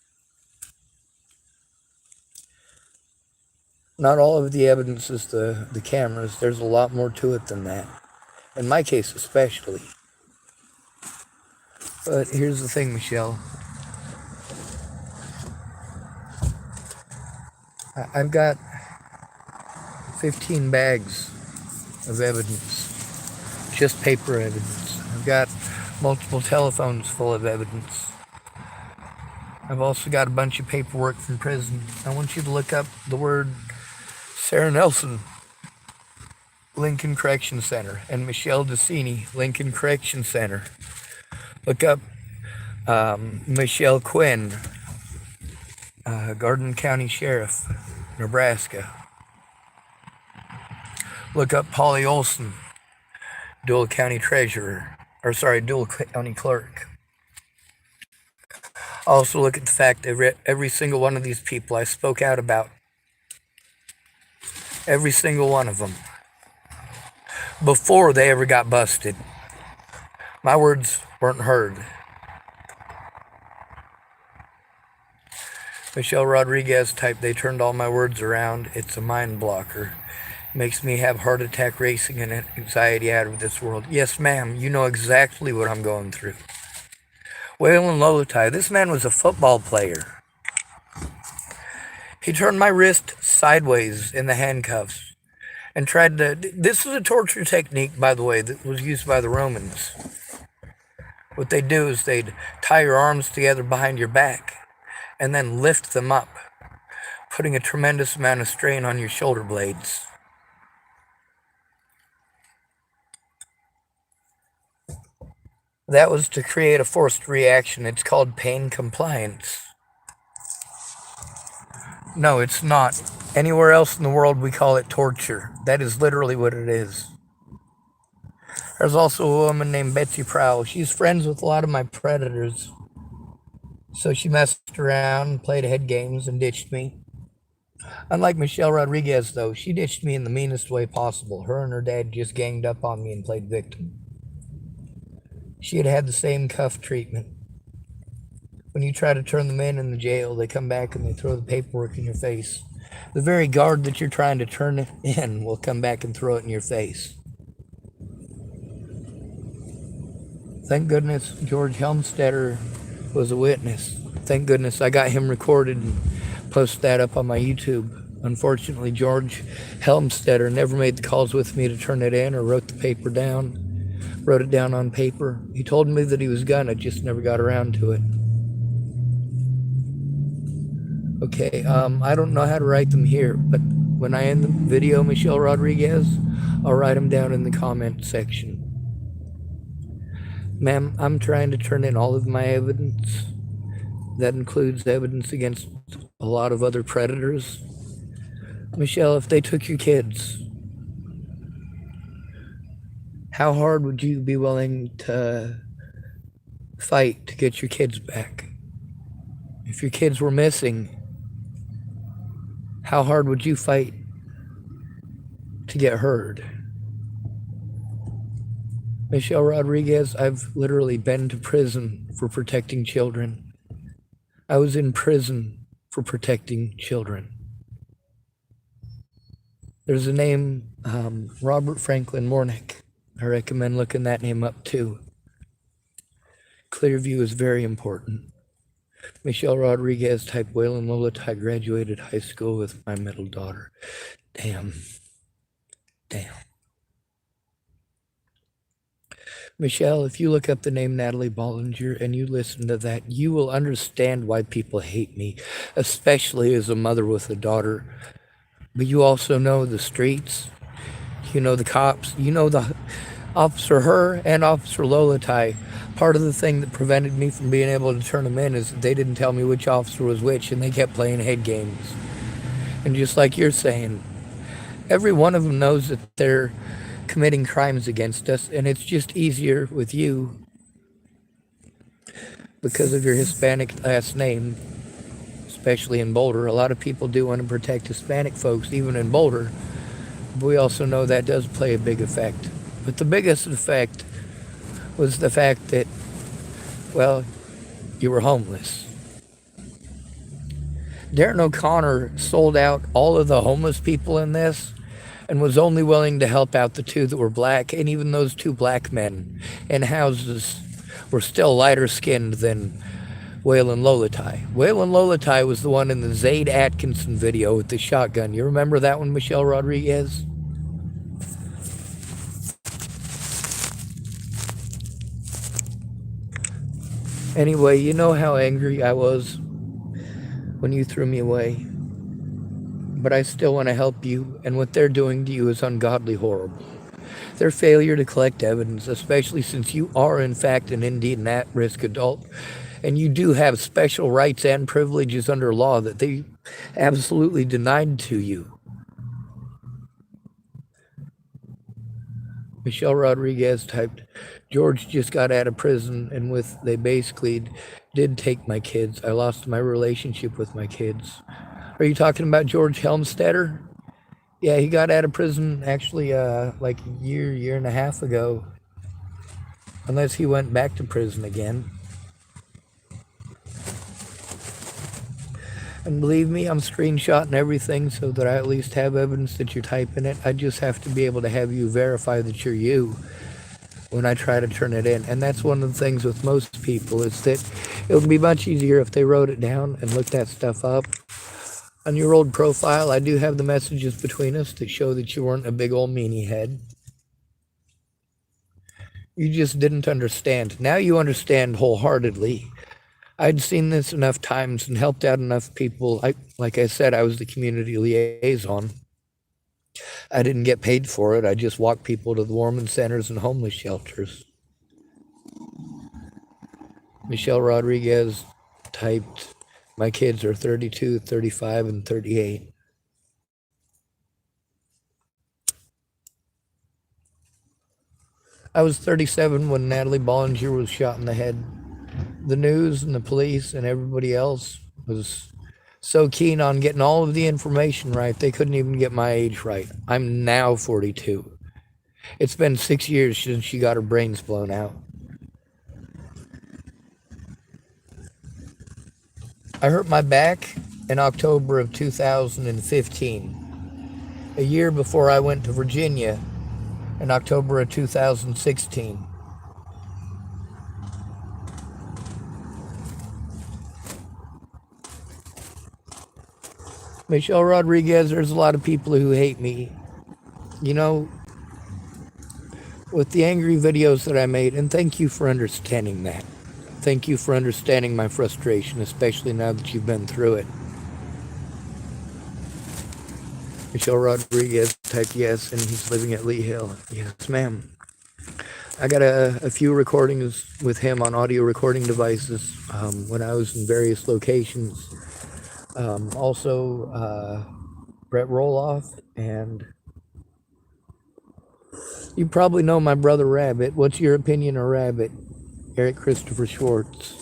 Not all of the evidence is the cameras. There's a lot more to it than that. In my case, especially. But here's the thing, Michelle. I've got 15 bags of evidence. Just paper evidence. I've got multiple telephones full of evidence. I've also got a bunch of paperwork from prison. I want you to look up the word Sarah Nelson, Lincoln Correction Center, and Michelle Decini, Lincoln Correction Center. Look up Michelle Quinn, Garden County Sheriff, Nebraska. Look up Polly Olson, Dual County Treasurer, Dual County Clerk. Also look at the fact that every single one of these people I spoke out about, every single one of them, before they ever got busted, my words weren't heard. Michelle Rodriguez type, they turned all my words around. It's a mind blocker. Makes me have heart attack racing and anxiety out of this world. Yes, ma'am, you know exactly what I'm going through. Waylon Lolotai, this man was a football player. He turned my wrist sideways in the handcuffs and tried to... This is a torture technique, by the way, that was used by the Romans. What they'd do is they'd tie your arms together behind your back and then lift them up, putting a tremendous amount of strain on your shoulder blades. That was to create a forced reaction. It's called pain compliance. No, it's not. Anywhere else in the world we call it torture. That is literally what it is. There's also a woman named Betsy Prowl. She's friends with a lot of my predators. So she messed around, played head games, and ditched me. Unlike Michelle Rodriguez, though, she ditched me in the meanest way possible. Her and her dad just ganged up on me and played victim. She had had the same cuff treatment. When you try to turn them in the jail, they come back and they throw the paperwork in your face. The very guard that you're trying to turn in will come back and throw it in your face. Thank goodness George Helmstetter was a witness. Thank goodness I got him recorded and posted that up on my YouTube. Unfortunately, George Helmstetter never made the calls with me to turn it in or wrote it down on paper. He told me that he was gonna, just never got around to it. Okay, I don't know how to write them here, but when I end the video, Michelle Rodriguez, I'll write them down in the comment section. Ma'am, I'm trying to turn in all of my evidence. That includes evidence against a lot of other predators. Michelle, if they took your kids, how hard would you be willing to fight to get your kids back? If your kids were missing, how hard would you fight to get heard? Michelle Rodriguez, I've literally been to prison for protecting children. I was in prison for protecting children. There's a name, Robert Franklin Mornick. I recommend looking that name up too. Clearview is very important. Michelle Rodriguez type Waylon Lolotai graduated high school with my middle daughter. Damn. Michelle, if you look up the name Natalie Bollinger and you listen to that, you will understand why people hate me, especially as a mother with a daughter. But you also know the streets, you know the cops, you know the Officer Her and Officer Lolatai. Part of the thing that prevented me from being able to turn them in is that they didn't tell me which officer was which, and they kept playing head games. And just like you're saying, every one of them knows that they're committing crimes against us, and it's just easier with you because of your Hispanic last name, especially in Boulder. A lot of people do want to protect Hispanic folks, even in Boulder, but we also know that does play a big effect. But the biggest effect was the fact that, well, you were homeless. Darren O'Connor sold out all of the homeless people in this and was only willing to help out the two that were black, and even those two black men in houses were still lighter skinned than Waylon Lolatai. Waylon Lolatai was the one in the Zayd Atkinson video with the shotgun. You remember that one, Michelle Rodriguez? Anyway, you know how angry I was when you threw me away. But I still want to help you, and what they're doing to you is ungodly horrible. Their failure to collect evidence, especially since you are in fact an indeed an at-risk adult, and you do have special rights and privileges under law that they absolutely denied to you. Michelle Rodriguez typed, George just got out of prison, and they basically did take my kids. I lost my relationship with my kids. Are you talking about George Helmstetter? Yeah, he got out of prison actually like a year and a half ago. Unless he went back to prison again. And believe me, I'm screenshotting everything so that I at least have evidence that you're typing it. I just have to be able to have you verify that you're you when I try to turn it in. And that's one of the things with most people is that it would be much easier if they wrote it down and looked that stuff up. On your old profile, I do have the messages between us that show that you weren't a big old meanie head. You just didn't understand. Now you understand wholeheartedly. I'd seen this enough times and helped out enough people. Like I said, I was the community liaison. I didn't get paid for it. I just walked people to the warming centers and homeless shelters. Michelle Rodriguez typed, my kids are 32, 35, and 38. I was 37 when Natalie Bollinger was shot in the head. The news and the police and everybody else was so keen on getting all of the information right, they couldn't even get my age right. I'm now 42. It's been 6 years since she got her brains blown out. I hurt my back in October of 2015, a year before I went to Virginia in October of 2016. Michelle Rodriguez, there's a lot of people who hate me. You know, with the angry videos that I made, and thank you for understanding that. Thank you for understanding my frustration, especially now that you've been through it. Michelle Rodriguez typed yes, and he's living at Lee Hill. Yes, ma'am. I got a few recordings with him on audio recording devices when I was in various locations. Also, Brett Roloff, and you probably know my brother Rabbit. What's your opinion of Rabbit? Eric Christopher Schwartz.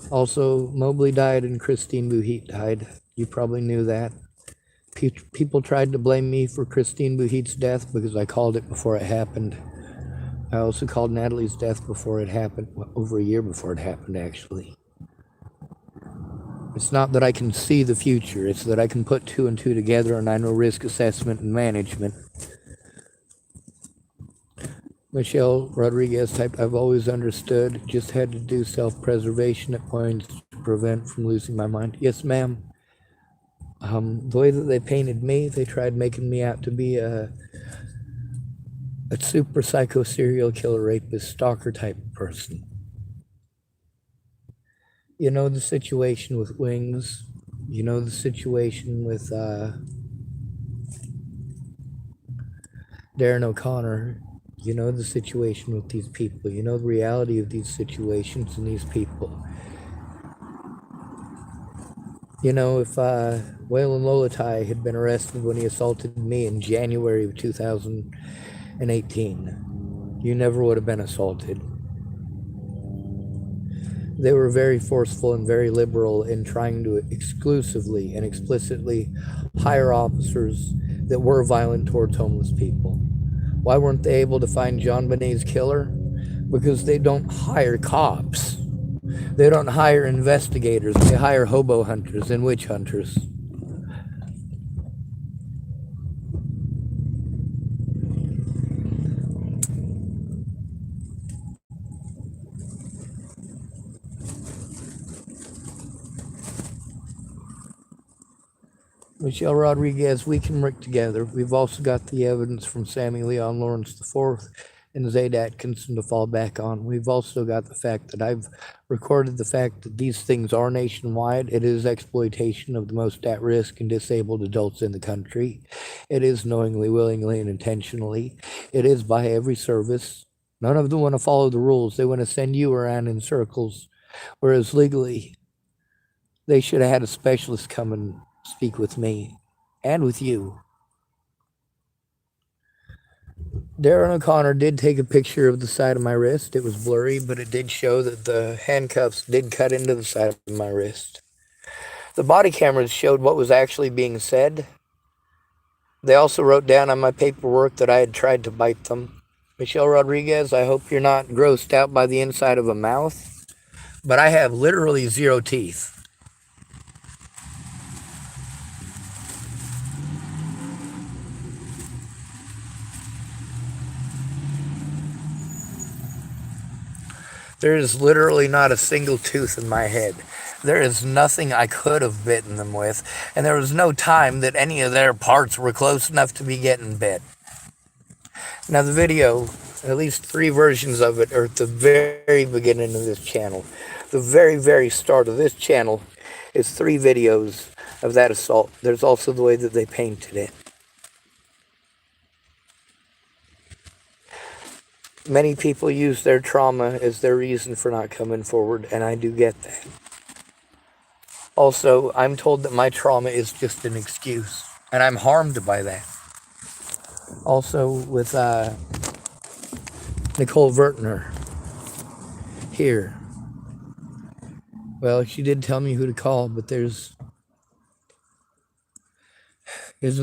Also, Mobley died and Christine Buhit died. You probably knew that. People tried to blame me for Christine Buhit's death because I called it before it happened. I also called Natalie's death before it happened, over a year before it happened, actually. It's not that I can see the future, it's that I can put two and two together, and I know risk assessment and management. Michelle Rodriguez typed, I've always understood, just had to do self-preservation at points to prevent from losing my mind. Yes, ma'am. The way that they painted me, they tried making me out to be a a super psycho serial killer, rapist, stalker type of person. You know the situation with Wings. You know the situation with Darren O'Connor. You know the situation with these people. You know the reality of these situations and these people. You know, if Waylon Lolatai had been arrested when he assaulted me in January of 2018, you never would have been assaulted. They were very forceful and very liberal in trying to exclusively and explicitly hire officers that were violent towards homeless people. Why weren't they able to find John Bonet's killer? Because they don't hire cops. They don't hire investigators. They hire hobo hunters and witch hunters. Michelle Rodriguez, we can work together. We've also got the evidence from Sammy Leon Lawrence IV and Zaid Atkinson to fall back on. We've also got the fact that I've recorded the fact that these things are nationwide. It is exploitation of the most at-risk and disabled adults in the country. It is knowingly, willingly, and intentionally. It is by every service. None of them want to follow the rules. They want to send you around in circles, whereas legally, they should have had a specialist come and speak with me and with you. Darren O'Connor did take a picture of the side of my wrist. It was blurry, but it did show that the handcuffs did cut into the side of my wrist. The body cameras showed what was actually being said. They also wrote down on my paperwork that I had tried to bite them. Michelle Rodriguez, I hope you're not grossed out by the inside of a mouth, but I have literally 0 teeth. There is literally not a single tooth in my head. There is nothing I could have bitten them with, and there was no time that any of their parts were close enough to be getting bit. Now the video, at least 3 versions of it, are at the very beginning of this channel. The very, very start of this channel is 3 videos of that assault. There's also the way that they painted it. Many people use their trauma as their reason for not coming forward, and I do get that. Also, I'm told that my trauma is just an excuse, and I'm harmed by that. Also, with Nicole Vertner here. Well, she did tell me who to call, but isn't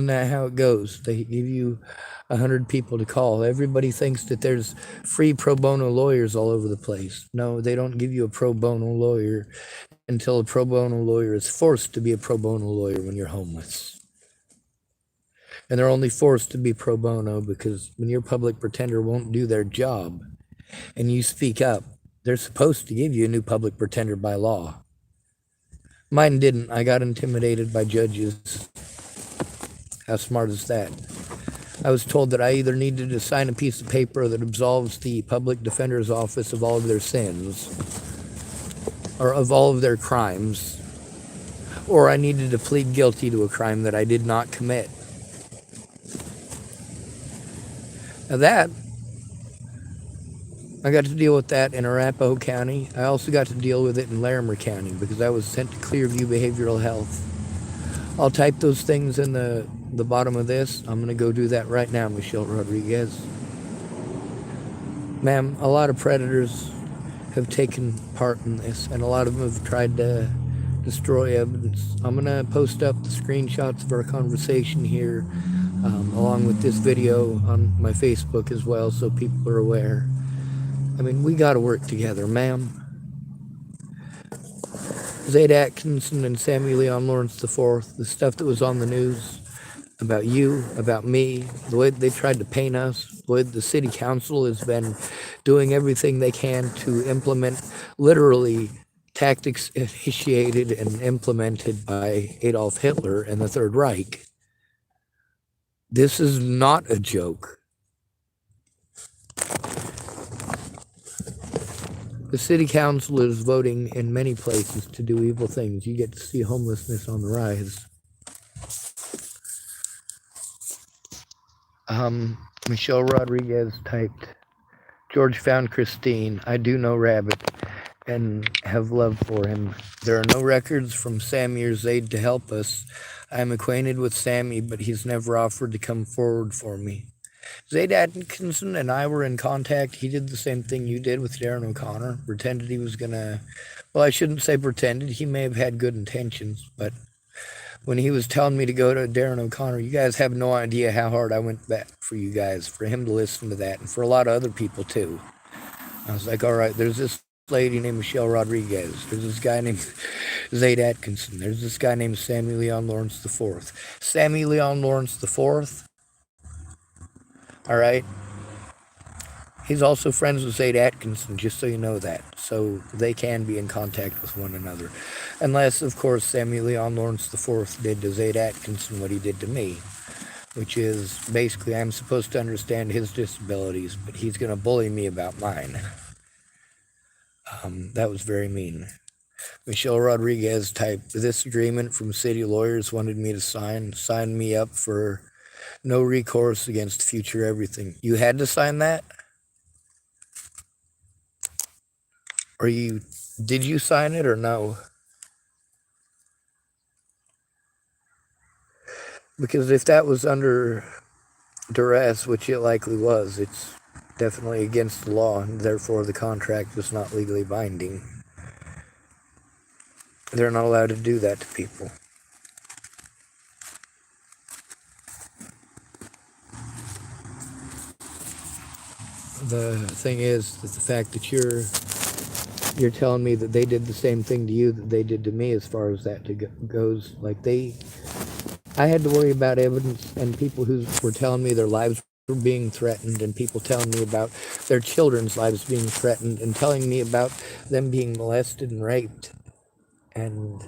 that how it goes? They give you 100 people to call. Everybody thinks that there's free pro bono lawyers all over the place. No, they don't give you a pro bono lawyer until a pro bono lawyer is forced to be a pro bono lawyer when you're homeless. And they're only forced to be pro bono because when your public pretender won't do their job and you speak up, they're supposed to give you a new public pretender by law. Mine didn't. I got intimidated by judges. How smart is that? I was told that I either needed to sign a piece of paper that absolves the public defender's office of all of their sins, or of all of their crimes, or I needed to plead guilty to a crime that I did not commit. Now that, I got to deal with that in Arapahoe County. I also got to deal with it in Larimer County because I was sent to Clearview Behavioral Health. I'll type those things in the bottom of this. I'm going to go do that right now, Michelle Rodriguez. Ma'am, a lot of predators have taken part in this, and a lot of them have tried to destroy evidence. I'm going to post up the screenshots of our conversation here, along with this video on my Facebook as well, so people are aware. I mean, we got to work together, ma'am. Zaid Atkinson and Sammy Leon Lawrence IV, the stuff that was on the news about you, about me, the way they tried to paint us, the way the city council has been doing everything they can to implement literally tactics initiated and implemented by Adolf Hitler and the Third Reich. This is not a joke. The city council is voting in many places to do evil things. You get to see homelessness on the rise. Michelle Rodriguez typed, George found Christine. I do know Rabbit and have love for him. There are no records from Sammy or Zaid to help us. I am acquainted with Sammy, but he's never offered to come forward for me. Zaid Atkinson and I were in contact. He did the same thing you did with Darren O'Connor. Pretended he was gonna, well, I shouldn't say pretended. He may have had good intentions, but when he was telling me to go to Darren O'Connor, you guys have no idea how hard I went back for you guys, for him to listen to that, and for a lot of other people too. I was like, all right, there's this lady named Michelle Rodriguez. There's this guy named Zaid Atkinson. There's this guy named Sammy Leon Lawrence IV. Sammy Leon Lawrence IV, all right, he's also friends with Zaid Atkinson, just so you know that. So they can be in contact with one another. Unless, of course, Sammy Leon Lawrence IV did to Zaid Atkinson what he did to me, which is basically I'm supposed to understand his disabilities, but he's going to bully me about mine. That was very mean. Michelle Rodriguez typed, this agreement from city lawyers wanted me to sign me up for no recourse against future everything. You had to sign that? Or did you sign it or no? Because if that was under duress, which it likely was, it's definitely against the law, and therefore the contract was not legally binding. They're not allowed to do that to people. The thing is that the fact that you're telling me that they did the same thing to you that they did to me as far as that goes, like I had to worry about evidence and people who were telling me their lives were being threatened, and people telling me about their children's lives being threatened, and telling me about them being molested and raped. And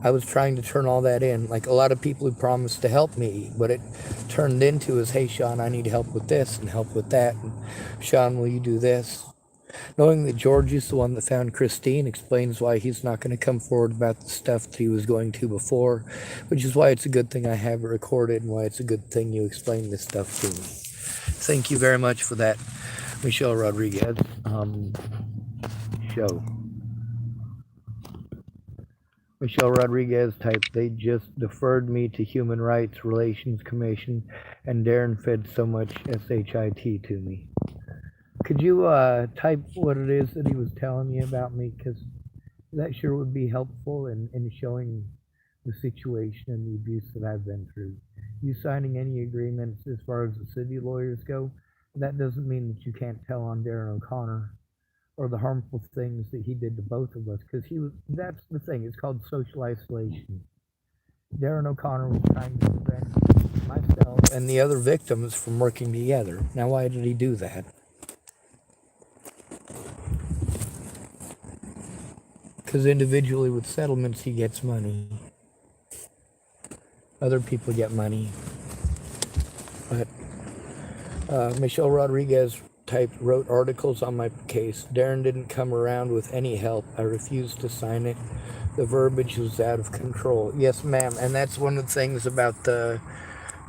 I was trying to turn all that in. Like a lot of people who promised to help me, what it turned into is, hey, Sean, I need help with this and help with that. And Sean, will you do this? Knowing that George is the one that found Christine explains why he's not going to come forward about the stuff that he was going to before, which is why it's a good thing I have it recorded and why it's a good thing you explain this stuff to me. Thank you very much for that, Michelle Rodriguez. Show. Michelle Rodriguez typed, they just deferred me to Human Rights Relations Commission, and Darren fed so much SHIT to me. Could you type what it is that he was telling you about me? Because that sure would be helpful in showing the situation and the abuse that I've been through. You signing any agreements as far as the city lawyers go, that doesn't mean that you can't tell on Darren O'Connor or the harmful things that he did to both of us, because that's the thing, it's called social isolation. Darren O'Connor was trying to prevent myself and the other victims from working together. Now, why did he do that? Because individually with settlements, he gets money. Other people get money. But Michelle Rodriguez wrote articles on my case. Darren didn't come around with any help. I refused to sign it. The verbiage was out of control. Yes, ma'am. And that's one of the things about the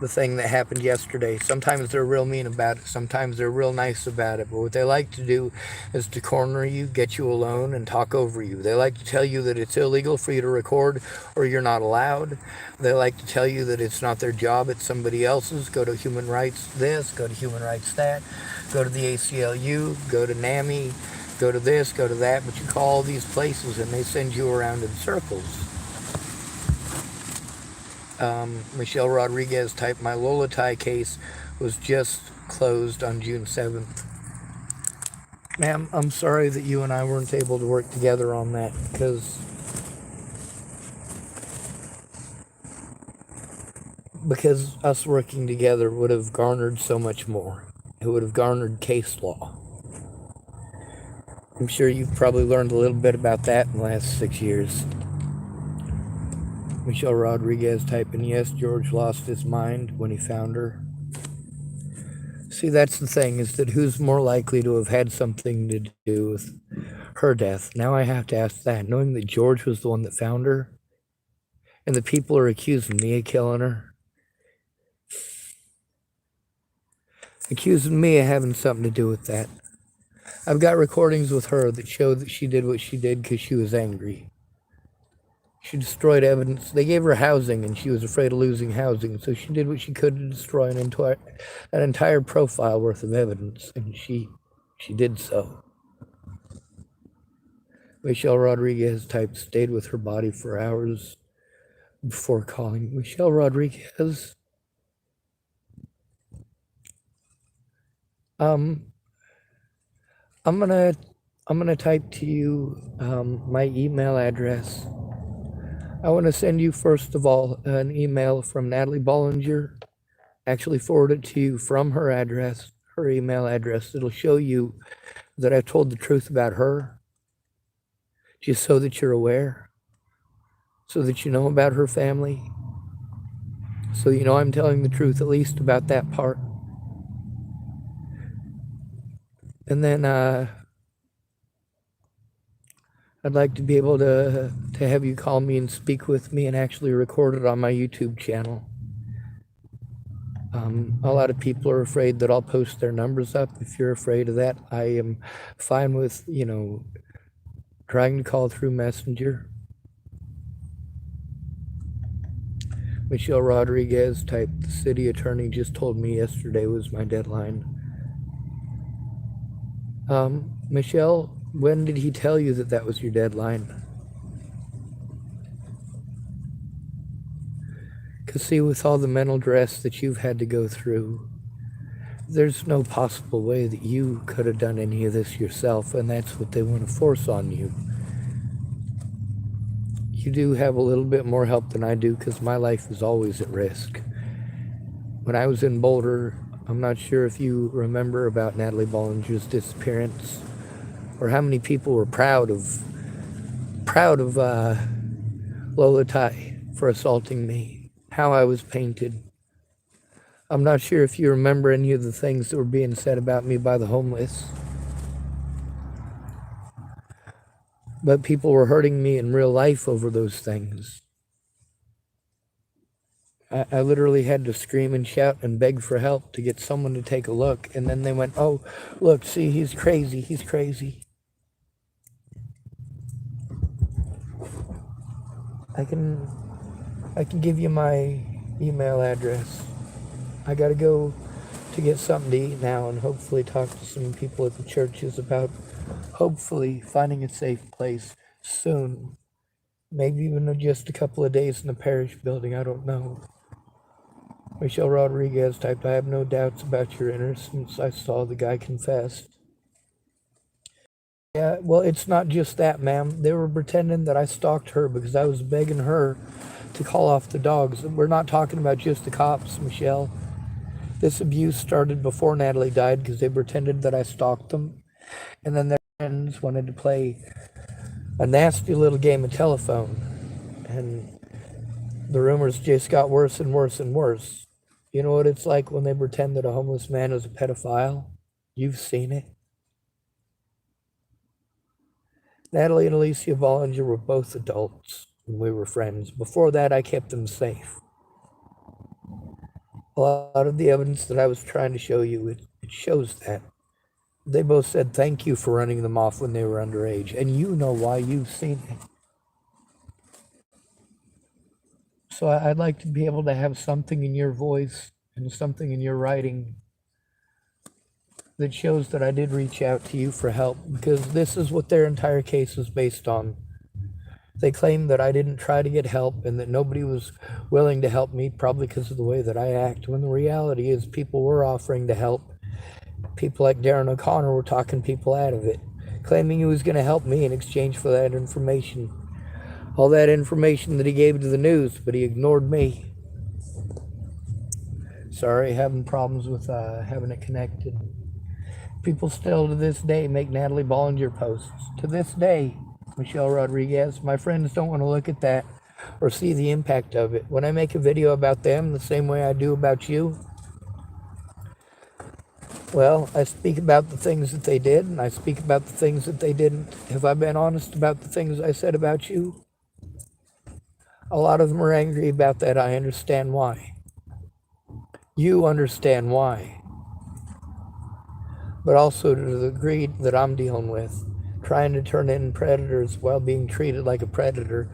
thing that happened yesterday. Sometimes they're real mean about it. Sometimes they're real nice about it. But what they like to do is to corner you, get you alone, and talk over you. They like to tell you that it's illegal for you to record or you're not allowed. They like to tell you that it's not their job, it's somebody else's. Go to human rights this, go to human rights that, go to the ACLU, go to NAMI, go to this, go to that. But you call all these places and they send you around in circles. Michelle Rodriguez typed, my Lolatai case was just closed on June 7th. Ma'am, I'm sorry that you and I weren't able to work together on that, because us working together would have garnered so much more. It would have garnered case law. I'm sure you've probably learned a little bit about that in the last 6 years. Michelle Rodriguez typing, yes, George lost his mind when he found her. See, that's the thing, is that who's more likely to have had something to do with her death. Now I have to ask that, knowing that George was the one that found her, and the people are accusing me of killing her, accusing me of having something to do with that. I've got recordings with her that show that she did what she did because she was angry. She destroyed evidence. They gave her housing, and she was afraid of losing housing, so she did what she could to destroy an entire profile worth of evidence, and she did so. Michelle Rodriguez typed, stayed with her body for hours before calling. Michelle Rodriguez. I'm gonna type to you my email address. I want to send you, first of all, an email from Natalie Bollinger. Actually forward it to you from her address, her email address. It'll show you that I told the truth about her, just so that you're aware, so that you know about her family, so you know I'm telling the truth, at least about that part. And then I'd like to be able to have you call me and speak with me and actually record it on my YouTube channel. A lot of people are afraid that I'll post their numbers up. If you're afraid of that, I am fine with, trying to call through Messenger. Michelle Rodriguez typed, the city attorney just told me yesterday was my deadline. Michelle, when did he tell you that that was your deadline? Because see, with all the mental stress that you've had to go through, there's no possible way that you could have done any of this yourself, and that's what they want to force on you. You do have a little bit more help than I do, because my life is always at risk. When I was in Boulder, I'm not sure if you remember about Natalie Bollinger's disappearance, or how many people were proud of Lola Ty for assaulting me, how I was painted. I'm not sure if you remember any of the things that were being said about me by the homeless, but people were hurting me in real life over those things. I literally had to scream and shout and beg for help to get someone to take a look, and then they went, oh, look, see, he's crazy, he's crazy. I can give you my email address. I gotta go to get something to eat now and hopefully talk to some people at the churches about hopefully finding a safe place soon. Maybe even just a couple of days in the parish building, I don't know. Michelle Rodriguez typed, I have no doubts about your innocence. I saw the guy confessed. Yeah, well, it's not just that, ma'am. They were pretending that I stalked her because I was begging her to call off the dogs. We're not talking about just the cops, Michelle. This abuse started before Natalie died because they pretended that I stalked them. And then their friends wanted to play a nasty little game of telephone. And the rumors just got worse and worse and worse. You know what it's like when they pretend that a homeless man is a pedophile? You've seen it. Natalie and Alicia Bollinger were both adults when we were friends. Before that, I kept them safe. A lot of the evidence that I was trying to show you, it shows that. They both said thank you for running them off when they were underage, and you know why. You've seen it. So I'd like to be able to have something in your voice and something in your writing that shows that I did reach out to you for help, because this is what their entire case is based on. They claim that I didn't try to get help and that nobody was willing to help me, probably because of the way that I act, when the reality is people were offering to help. People like Darren O'Connor were talking people out of it, claiming he was going to help me in exchange for that information. All that information that he gave to the news, but he ignored me. Sorry, having problems with having it connected. People still to this day make Natalie Bollinger posts. To this day, Michelle Rodriguez, my friends don't want to look at that or see the impact of it. When I make a video about them the same way I do about you, Well, I speak about the things that they did, and I speak about the things that they didn't. Have I been honest about the things I said about you? A lot of them are angry about that. I understand why. You understand why. But also to the greed that I'm dealing with, trying to turn in predators while being treated like a predator.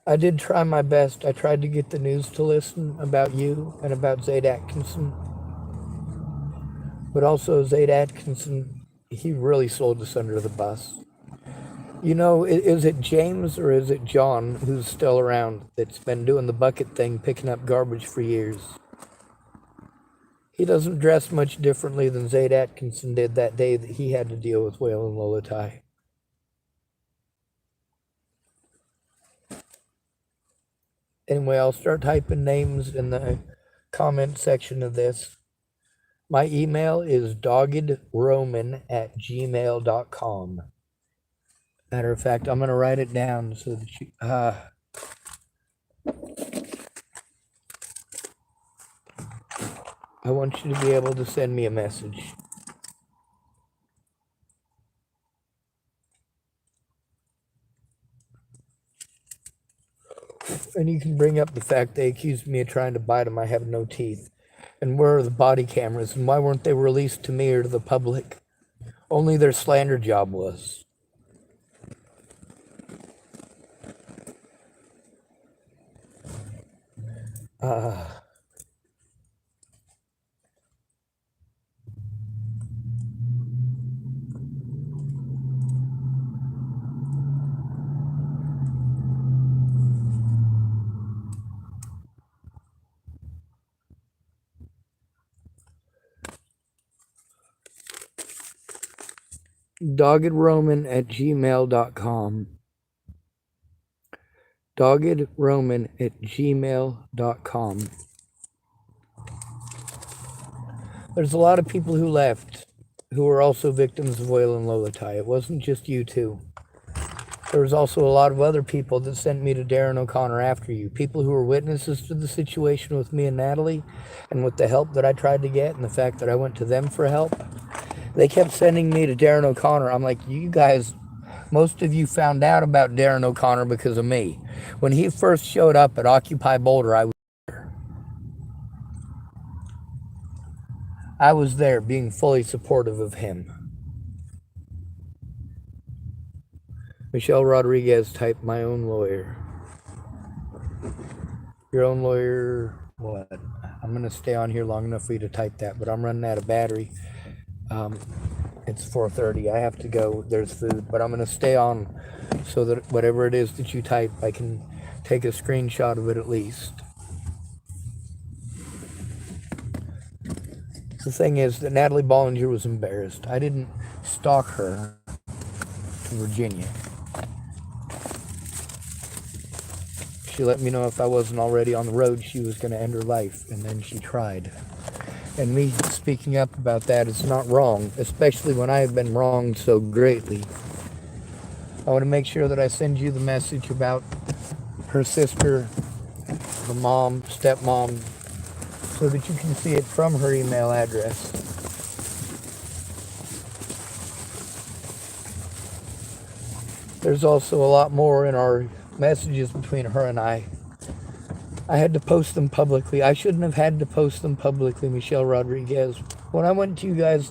I did try my best. I tried to get the news to listen about you and about Zaid Atkinson. But also, Zaid Atkinson, he really sold us under the bus. You know, is it James or is it John who's still around that's been doing the bucket thing, picking up garbage for years? He doesn't dress much differently than Zaid Atkinson did that day that he had to deal with Whale and Lolatai. Anyway, I'll start typing names in the comment section of this. My email is doggedroman@gmail.com. Matter of fact, I'm going to write it down so that you... I want you to be able to send me a message. And you can bring up the fact they accused me of trying to bite them. I have no teeth. And where are the body cameras? And why weren't they released to me or to the public? Only their slander job was. doggedroman@gmail.com. doggedroman@gmail.com. There's a lot of people who left who were also victims of Whale and Lolatai. It wasn't just you two. There was also a lot of other people that sent me to Darren O'Connor after you. People who were witnesses to the situation with me and Natalie and with the help that I tried to get and the fact that I went to them for help. They kept sending me to Darren O'Connor. I'm like, you guys, most of you found out about Darren O'Connor because of me. When he first showed up at Occupy Boulder, I was there being fully supportive of him. Michelle Rodriguez typed my own lawyer. Your own lawyer, what? I'm going to stay on here long enough for you to type that, but I'm running out of battery. It's 4:30. I have to go. There's food, but I'm going to stay on so that whatever it is that you type, I can take a screenshot of it at least. The thing is that Natalie Bollinger was embarrassed. I didn't stalk her to Virginia. She let me know if I wasn't already on the road, she was going to end her life, and then she tried. And me speaking up about that is not wrong, especially when I have been wronged so greatly. I want to make sure that I send you the message about her sister, the mom, stepmom, so that you can see it from her email address. There's also a lot more in our messages between her and I. I had to post them publicly. I shouldn't have had to post them publicly, Michelle Rodriguez. When I went to you guys,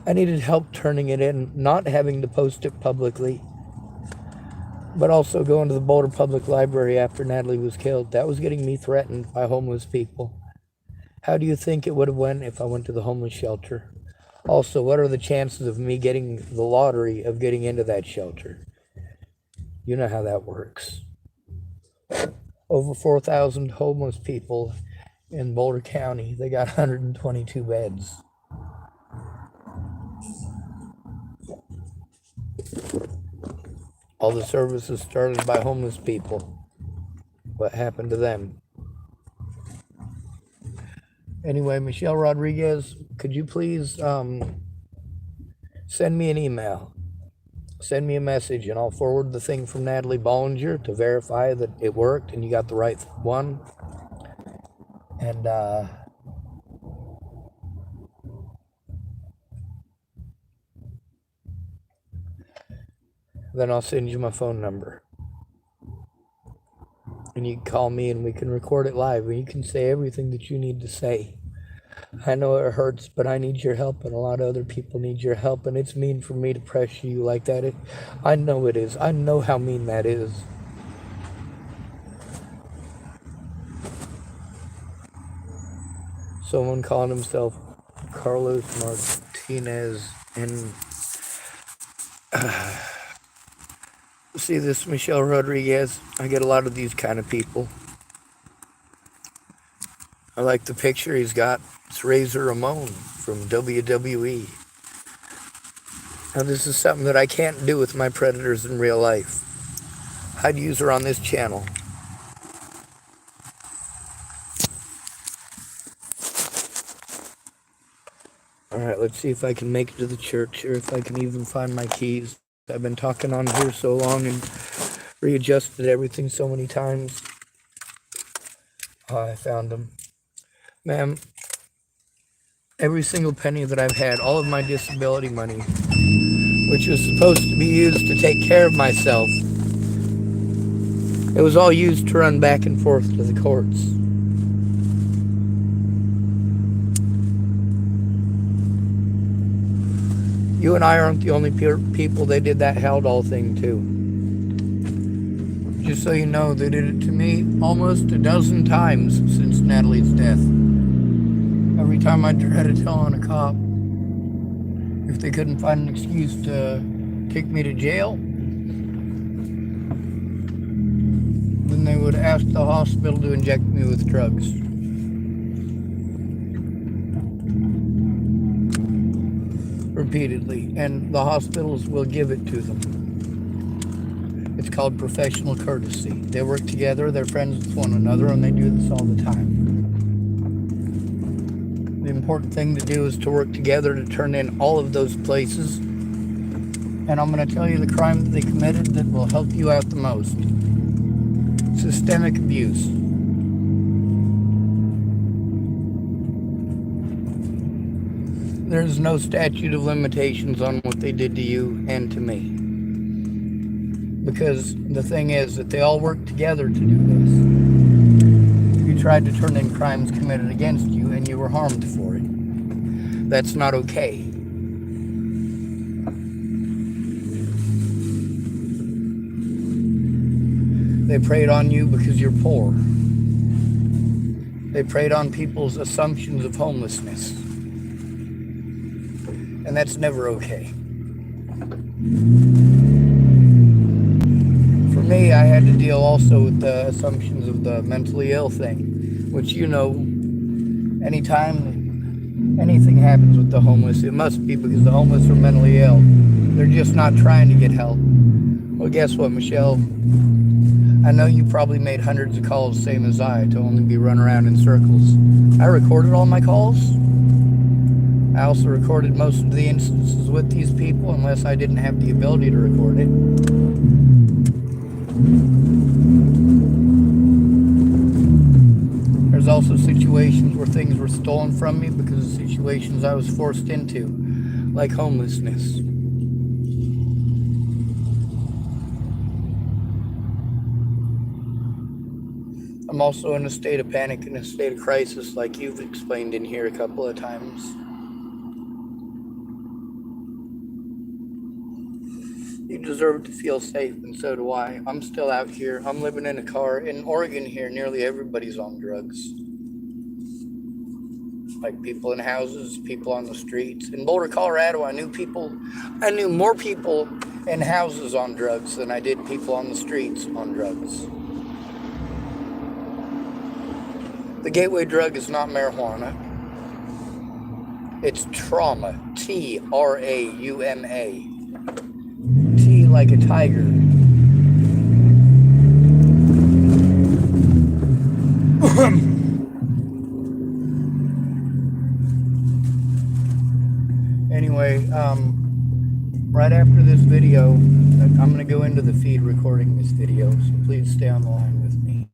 I needed help turning it in, not having to post it publicly, but also going to the Boulder Public Library after Natalie was killed. That was getting me threatened by homeless people. How do you think it would have went if I went to the homeless shelter? Also, what are the chances of me getting the lottery of getting into that shelter? You know how that works. Over 4,000 homeless people in Boulder County. They got 122 beds. All the services started by homeless people. What happened to them? Anyway, Michelle Rodriguez, could you please send me an email? send me a message and I'll forward the thing from Natalie Bollinger to verify that it worked and you got the right one. And then I'll send you my phone number. And you can call me and we can record it live and you can say everything that you need to say. I know it hurts, but I need your help and a lot of other people need your help, and it's mean for me to pressure you like that. I know it is. I know how mean that is. Someone calling himself Carlos Martinez, and see this Michelle Rodriguez? I get a lot of these kind of people. I like the picture he's got. It's Razor Ramon from WWE. Now this is something that I can't do with my predators in real life. I'd use her on this channel. Alright, let's see if I can make it to the church, or if I can even find my keys. I've been talking on here so long and readjusted everything so many times. Oh, I found them. Ma'am, every single penny that I've had, all of my disability money, which was supposed to be used to take care of myself, it was all used to run back and forth to the courts. You and I aren't the only people they did that hell doll thing to. Just so you know, they did it to me almost a dozen times since Natalie's death. Every time I tried to tell on a cop, if they couldn't find an excuse to take me to jail, then they would ask the hospital to inject me with drugs. Repeatedly, and the hospitals will give it to them. It's called professional courtesy. They work together, they're friends with one another, and they do this all the time. The important thing to do is to work together to turn in all of those places. And I'm going to tell you the crime that they committed that will help you out the most. Systemic abuse. There's no statute of limitations on what they did to you and to me. Because the thing is that they all work together to do this. You tried to turn in crimes committed against you and you were harmed for it. That's not okay. They preyed on you because you're poor. They preyed on people's assumptions of homelessness. And that's never okay. For me, I had to deal also with the assumptions of the mentally ill thing, which, you know, anytime anything happens with the homeless, it must be because the homeless are mentally ill. They're just not trying to get help. Well, guess what, Michelle? I know you probably made hundreds of calls, same as I, to only be run around in circles. I recorded all my calls. I also recorded most of the instances with these people, unless I didn't have the ability to record it. There's also situations where things were stolen from me because of situations I was forced into, like homelessness. I'm also in a state of panic and a state of crisis, like you've explained in here a couple of times. You deserve to feel safe, and so do I. I'm still out here. I'm living in a car. In Oregon here, nearly everybody's on drugs. Like people in houses, people on the streets. In Boulder, Colorado, I knew more people in houses on drugs than I did people on the streets on drugs. The gateway drug is not marijuana. It's trauma. Trauma. T like a tiger. Anyway, right after this video, I'm going to go into the feed recording this video, so please stay on the line with me.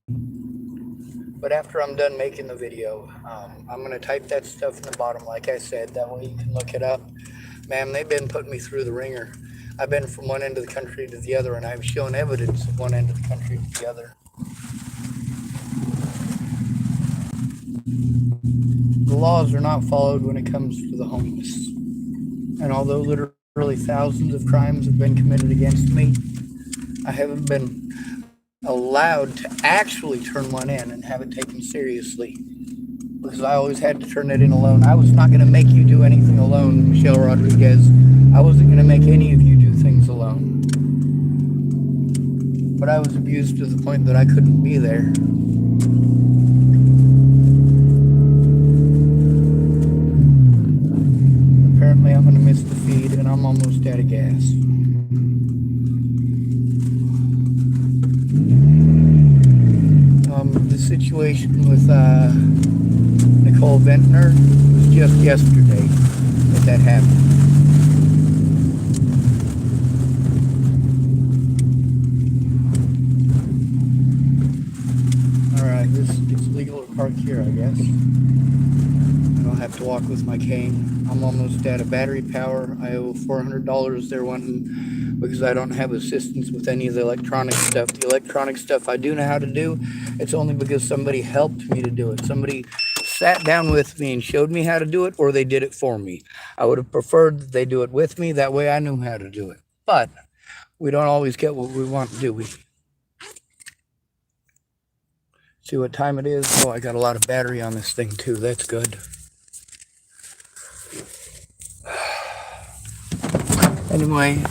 But after I'm done making the video, I'm going to type that stuff in the bottom, like I said. That way you can look it up. Man, they've been putting me through the ringer. I've been from one end of the country to the other, and I've shown evidence of one end of the country to the other. The laws are not followed when it comes to the homeless. And although literally thousands of crimes have been committed against me, I haven't been allowed to actually turn one in and have it taken seriously, because I always had to turn it in alone. I was not going to make you do anything alone, Michelle Rodriguez. I wasn't going to make any of you do things alone. But I was abused to the point that I couldn't be there. Apparently I'm going to miss the feed, and I'm almost out of gas. The situation with Nicole Ventnor was just yesterday that happened. Alright, it's legal to park here, I guess. I don't have to walk with my cane. I'm almost out of battery power. I owe $400 they're wanting, because I don't have assistance with any of the electronic stuff. The electronic stuff I do know how to do. It's only because somebody helped me to do it. Somebody sat down with me and showed me how to do it, or they did it for me. I would have preferred that they do it with me. That way I knew how to do it. But we don't always get what we want, do we? See what time it is? Oh, I got a lot of battery on this thing too. That's good. Anyway,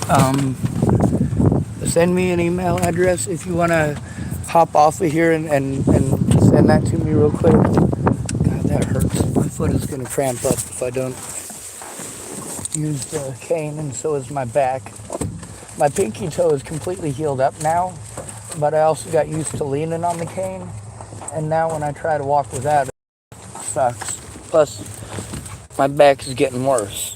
send me an email address if you want to hop off of here and send that to me real quick. God, that hurts. My foot is going to cramp up if I don't use the cane, and so is my back. My pinky toe is completely healed up now, but I also got used to leaning on the cane, and now when I try to walk without it, it sucks. Plus, my back is getting worse.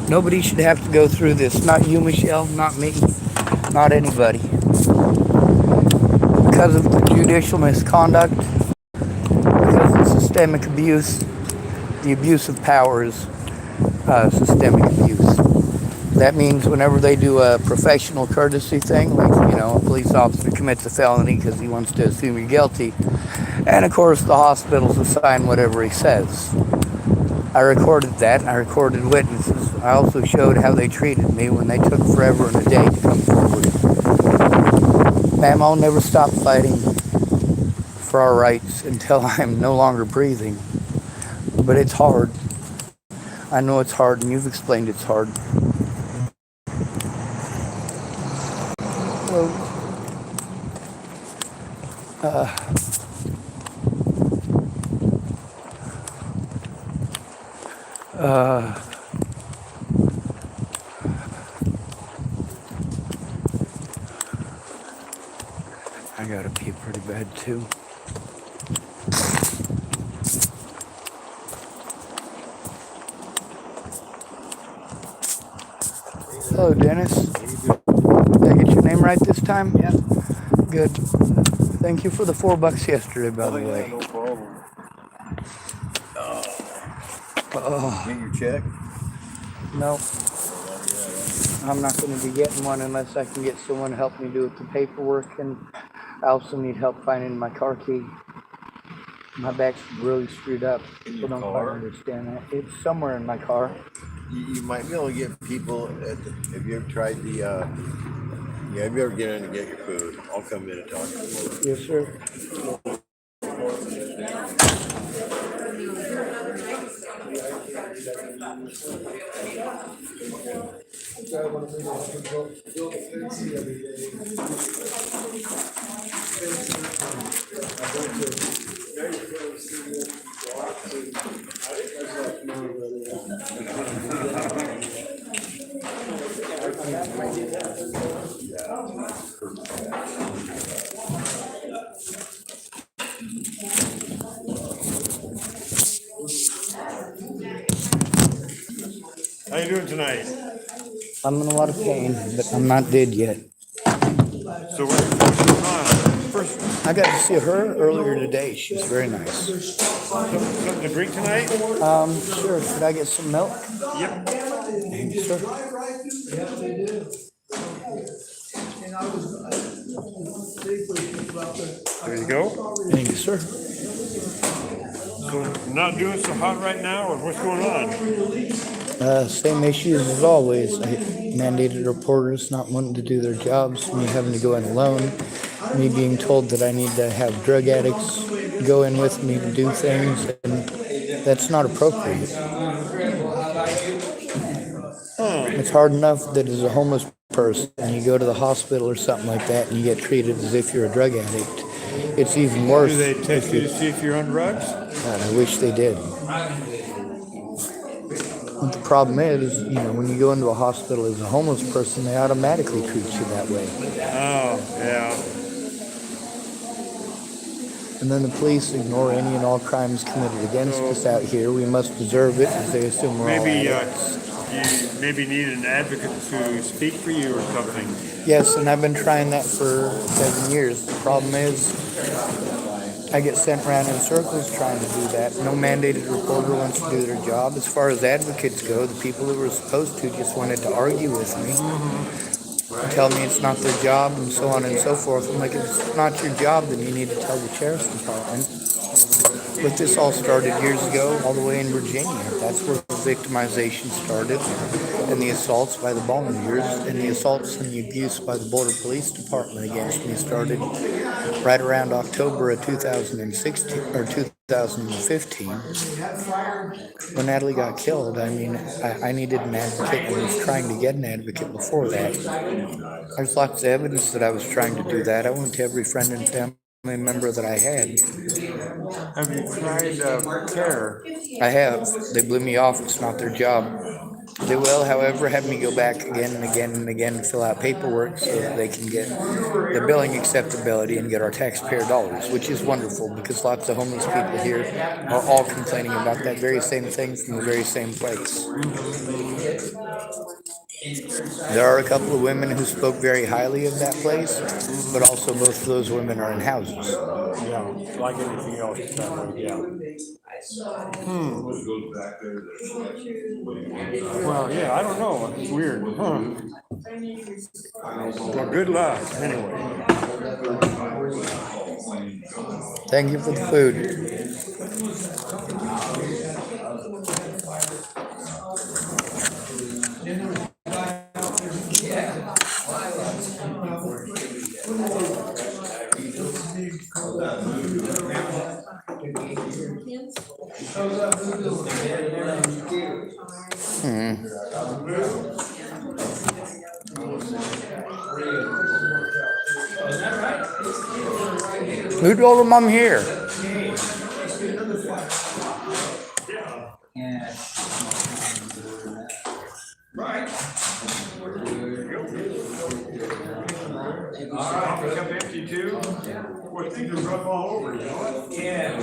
Nobody should have to go through this. Not you, Michelle, not me, not anybody. Because of the judicial misconduct, because of systemic abuse, the abuse of power is systemic abuse. That means whenever they do a professional courtesy thing, like, a police officer commits a felony because he wants to assume you're guilty, and of course the hospitals assign whatever he says. I recorded that. I recorded witnesses. I also showed how they treated me when they took forever and a day to come forward. Ma'am, I'll never stop fighting for our rights until I'm no longer breathing. But it's hard. I know it's hard, and you've explained it's hard. I gotta pee pretty bad too. Hello, Dennis. Did I get your name right this time? Yeah. Good. Thank you for the $4 yesterday, by the way. No problem. Oh, Get your check? no. I'm not going to be getting one unless I can get someone to help me do the paperwork, and I also need help finding my car key. My back's really screwed up. People don't quite understand that. It's somewhere in my car. You might be able to get people have you ever tried the have you ever get in to get your food? I'll come in and talk to you. Yes, sir. doing tonight? I'm in a lot of pain, but I'm not dead yet. So what's going on? First, I got to see her earlier today. She's very nice. something to drink tonight? Sure. Could I get some milk? Yep. Thank you, sir. There you go. Thank you, sir. So not doing so hot right now, or what's going on? Same issues as always. Mandated reporters not wanting to do their jobs, me having to go in alone, me being told that I need to have drug addicts go in with me to do things, and that's not appropriate. It's hard enough that as a homeless person, you go to the hospital or something like that, and you get treated as if you're a drug addict. It's even worse. Do they test you to see if you're on drugs? God, I wish they did. But the problem is, when you go into a hospital as a homeless person, they automatically treat you that way. Oh, yeah. And then the police ignore any and all crimes committed against us out here. We must deserve it as they assume we're all Maybe addicts. you maybe need an advocate to speak for you or something. Yes, and I've been trying that for 7 years. The problem is, I get sent around in circles trying to do that. No mandated reporter wants to do their job. As far as advocates go, the people who were supposed to just wanted to argue with me. Tell me it's not their job and so on and so forth. I'm like, if it's not your job, then you need to tell the sheriff's department. But this all started years ago, all the way in Virginia. That's where the victimization started, and the assaults by the volunteers, and the assaults and the abuse by the Border Police Department against me started right around October of 2016 or 2015. When Natalie got killed, I needed an advocate, and I was trying to get an advocate before that. There's lots of evidence that I was trying to do that. I went to every friend and family member that I had. Have you tried CARE? I have. They blew me off. It's not their job. They will, however, have me go back again and again and again and fill out paperwork so that they can get the billing acceptability and get our taxpayer dollars, which is wonderful because lots of homeless people here are all complaining about that very same thing from the very same place. There are a couple of women who spoke very highly of that place, but also both of those women are in houses. Yeah, like anything else that way, yeah. Well, yeah, I don't know. It's weird. Well, good luck, anyway. Thank you for the food. Who told him I'm here? All right, pick up empty too. Boy, things are rough all over, you know? Yeah.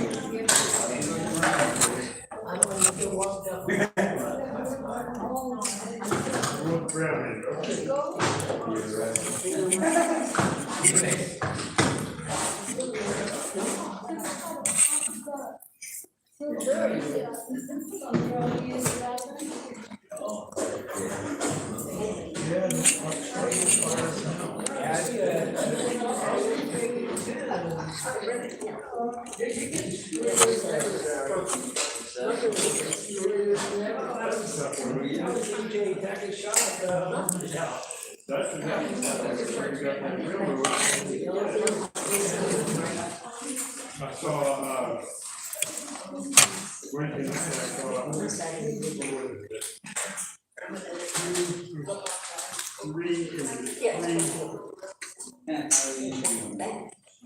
I saw, Wednesday night, I saw,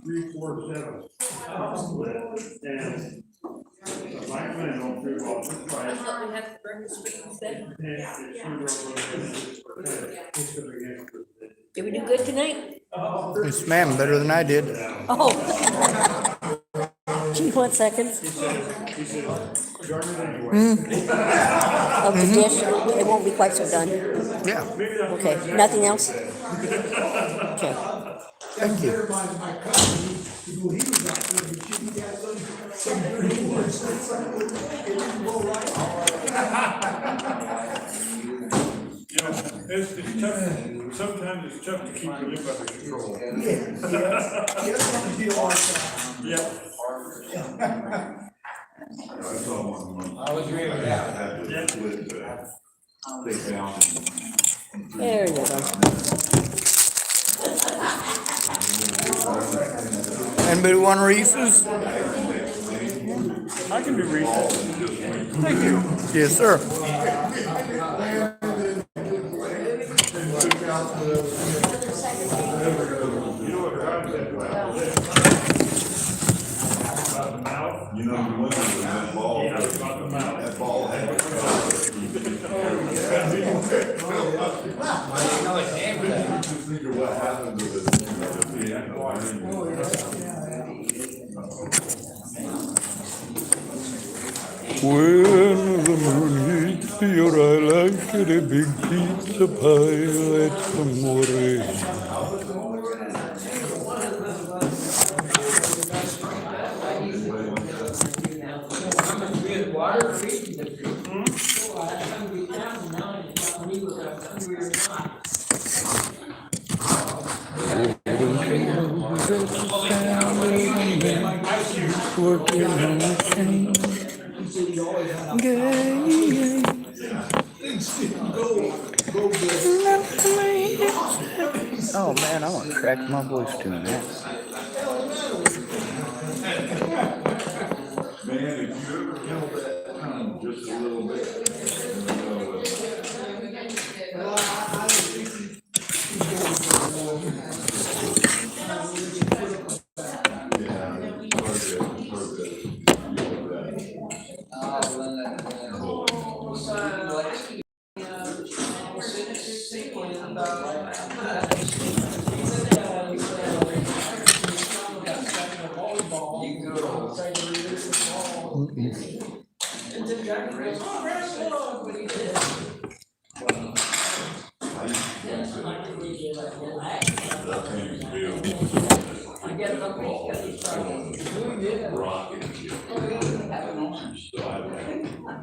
three, 4, 7. And my plan don't do all this price. Did we do good tonight? Yes, ma'am. Better than I did. Oh. Gee, 1 second. Of the dish, it won't be quite so done. Yeah. Okay, nothing else? Okay. Thank you. You know, it's tough. Sometimes it's tough to keep your lip under control. Yeah. I was reading that. There you go. Anybody want Reese's? I can do research. Thank you. Yes, sir. You know what Rob said about the mouth? You know, the one with that ball. Yeah, about the mouth. That ball had a think of what happened to the. When the moon hits your eye like a big pizza pie, let's some more rain. Working on the chain. Oh man, I want to crack my voice doing that. Man, if you ever held that tongue just a little bit,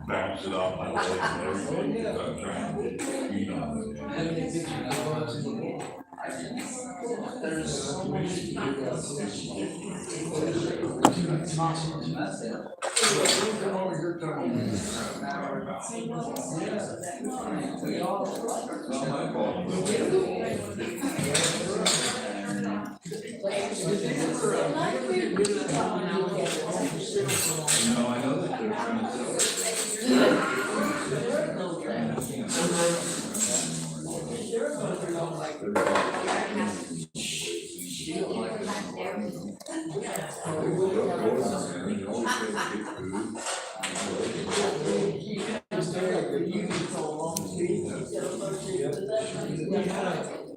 bounce it off my leg and everything, because I'm trying to get feet on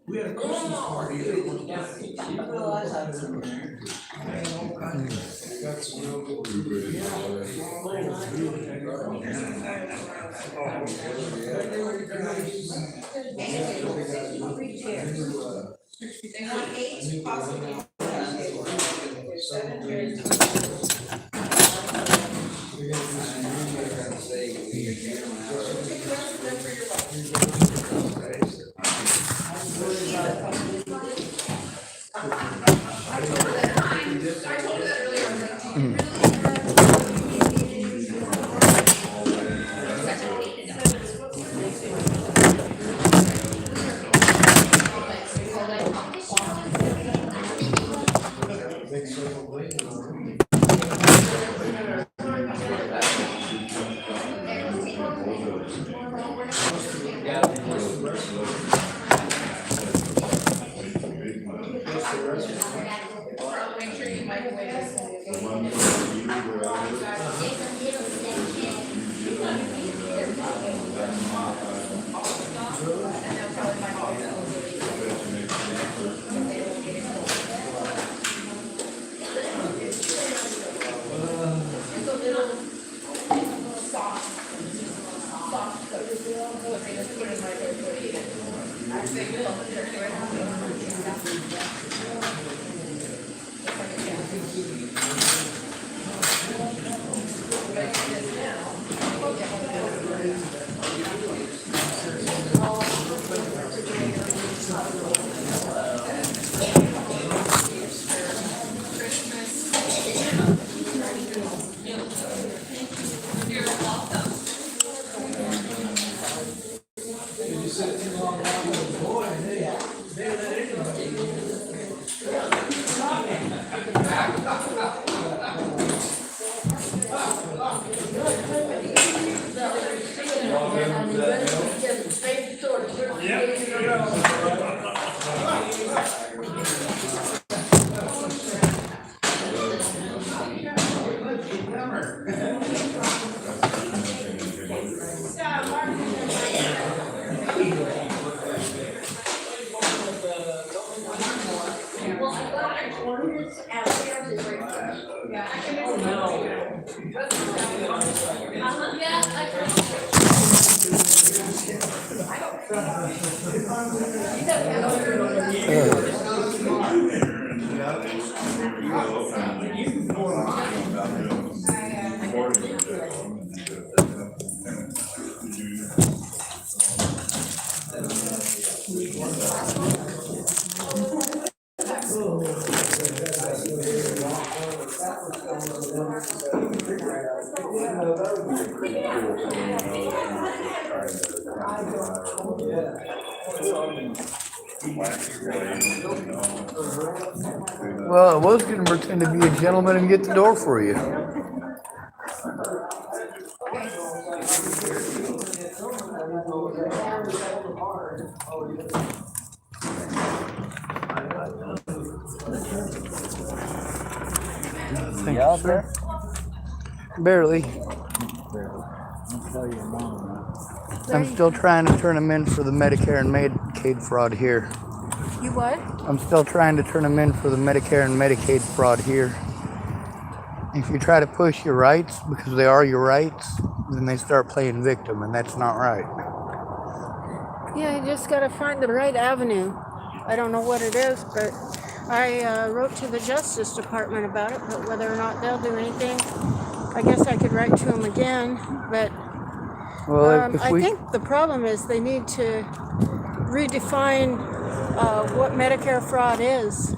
We had a Christmas party. That's real good. They want 8, possibly. Well, I was going to pretend to be a gentleman and get the door for you. Thank you, sir. Barely. I'm still trying to turn them in for the Medicare and Medicaid fraud here. You what? I'm still trying to turn them in for the Medicare and Medicaid fraud here. If you try to push your rights, because they are your rights, then they start playing victim, and that's not right. Yeah, you just got to find the right avenue. I don't know what it is, but I wrote to the Justice Department about it, but whether or not they'll do anything, I guess I could write to them again. But Well, I think the problem is they need to redefine what Medicare fraud is.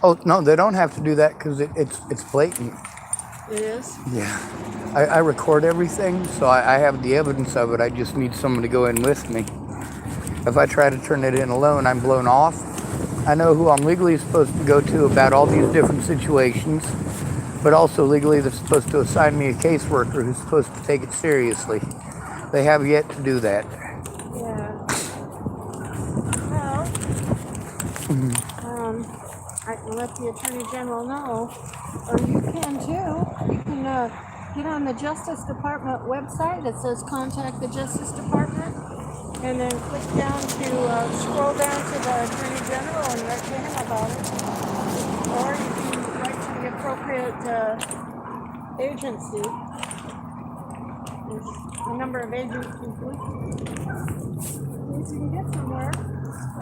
Oh, no, they don't have to do that because it's blatant. It is? Yeah. I record everything, so I have the evidence of it. I just need someone to go in with me. If I try to turn it in alone, I'm blown off. I know who I'm legally supposed to go to about all these different situations, but also legally they're supposed to assign me a caseworker who's supposed to take it seriously. They have yet to do that. Yeah. Well, I can let the Attorney General know, or you can too. You can get on the Justice Department website. It says contact the Justice Department, and then click down to scroll down to the Attorney General and write to him about it. Or you can write to the appropriate agency. There's a number of agencies you can get somewhere.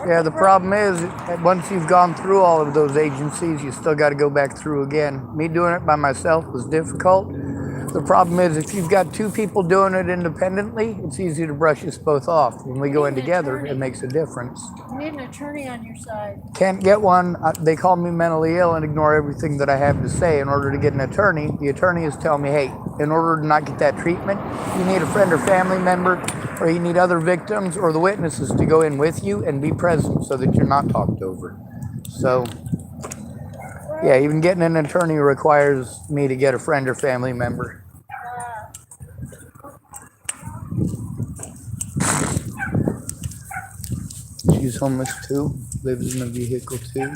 Yeah, the problem is, once you've gone through all of those agencies, you still got to go back through again. Me doing it by myself was difficult. The problem is, if you've got two people doing it independently, it's easy to brush us both off. When we go in together, it makes a difference. You need an attorney on your side. Can't get one. They call me mentally ill and ignore everything that I have to say. In order to get an attorney, the attorney is telling me, hey, in order to not get that treatment, you need a friend or family member, or you need other victims or the witnesses to go in with you and be present so that you're not talked over. So, yeah, even getting an attorney requires me to get a friend or family member. She's homeless too, lives in a vehicle too.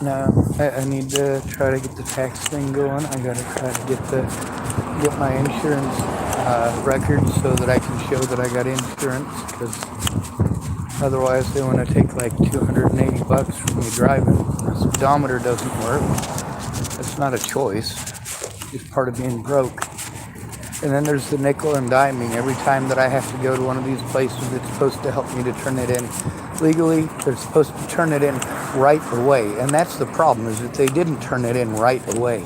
No, I need to try to get the tax thing going. I gotta try to get my insurance records so that I can show that I got insurance, because Otherwise, they want to take like $280 from me driving. The speedometer doesn't work. That's not a choice. It's part of being broke. And then there's the nickel and diming. Every time that I have to go to one of these places, it's supposed to help me to turn it in legally. They're supposed to turn it in right away. And that's the problem, is that they didn't turn it in right away.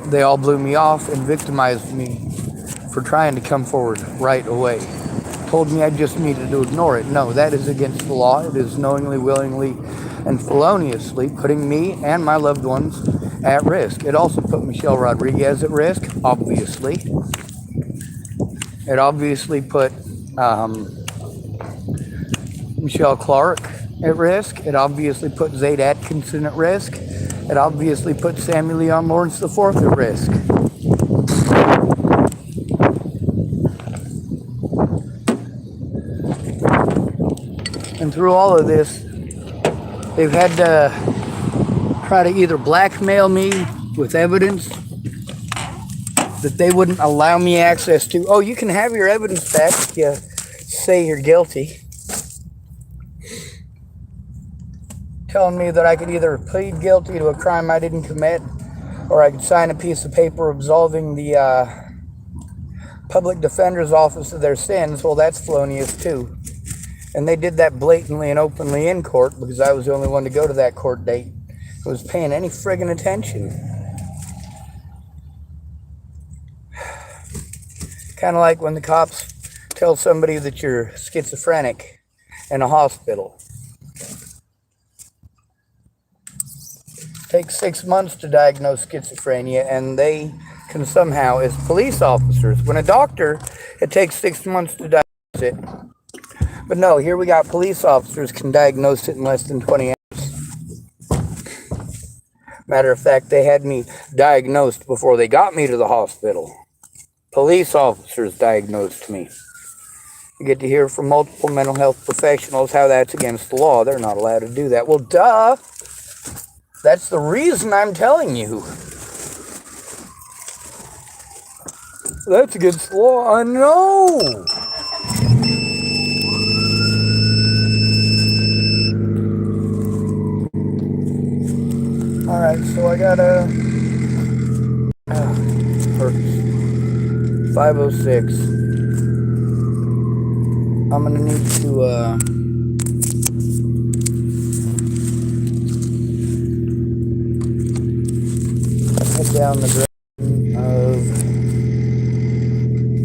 They all blew me off and victimized me for trying to come forward right away. Told me I just needed to ignore it. No, that is against the law. It is knowingly, willingly, and feloniously putting me and my loved ones at risk. It also put Michelle Rodriguez at risk, obviously. It obviously put Michelle Clark at risk. It obviously put Zayd Atkinson at risk. It obviously put Sammy Leon Lawrence IV at risk. And through all of this, they've had to try to either blackmail me with evidence that they wouldn't allow me access to. Oh, you can have your evidence back if you say you're guilty. Telling me that I could either plead guilty to a crime I didn't commit, or I could sign a piece of paper absolving the public defender's office of their sins. Well, that's felonious too. And they did that blatantly and openly in court because I was the only one to go to that court date who was paying any friggin' attention. Kind of like when the cops tell somebody that you're schizophrenic in a hospital. It takes 6 months to diagnose schizophrenia, and they can somehow, as police officers, when a doctor, it takes 6 months to diagnose it. But no, here we got police officers can diagnose it in less than 20 hours. Matter of fact, they had me diagnosed before they got me to the hospital. Police officers diagnosed me. You get to hear from multiple mental health professionals how that's against the law. They're not allowed to do that. Well, duh. That's the reason I'm telling you. That's against the law. I know. Alright, so I got a 506. I'm gonna need to head down the direction of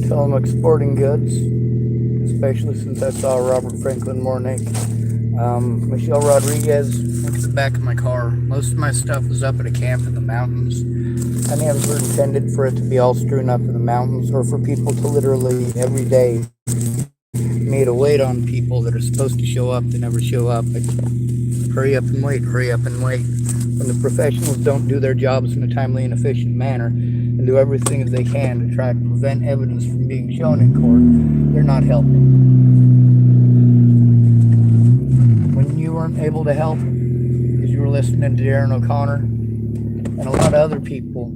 Tillamook Sporting Goods, especially since I saw Robert Franklin Mornick. Michelle Rodriguez went to the back of my car. Most of my stuff was up at a camp in the mountains. I never intended for it to be all strewn up in the mountains, or for people to literally every day me to wait on people that are supposed to show up to never show up. Like, hurry up and wait, hurry up and wait. When the professionals don't do their jobs in a timely and efficient manner and do everything that they can to try to prevent evidence from being shown in court, they're not helping. When you weren't able to help because you were listening to Darren O'Connor and a lot of other people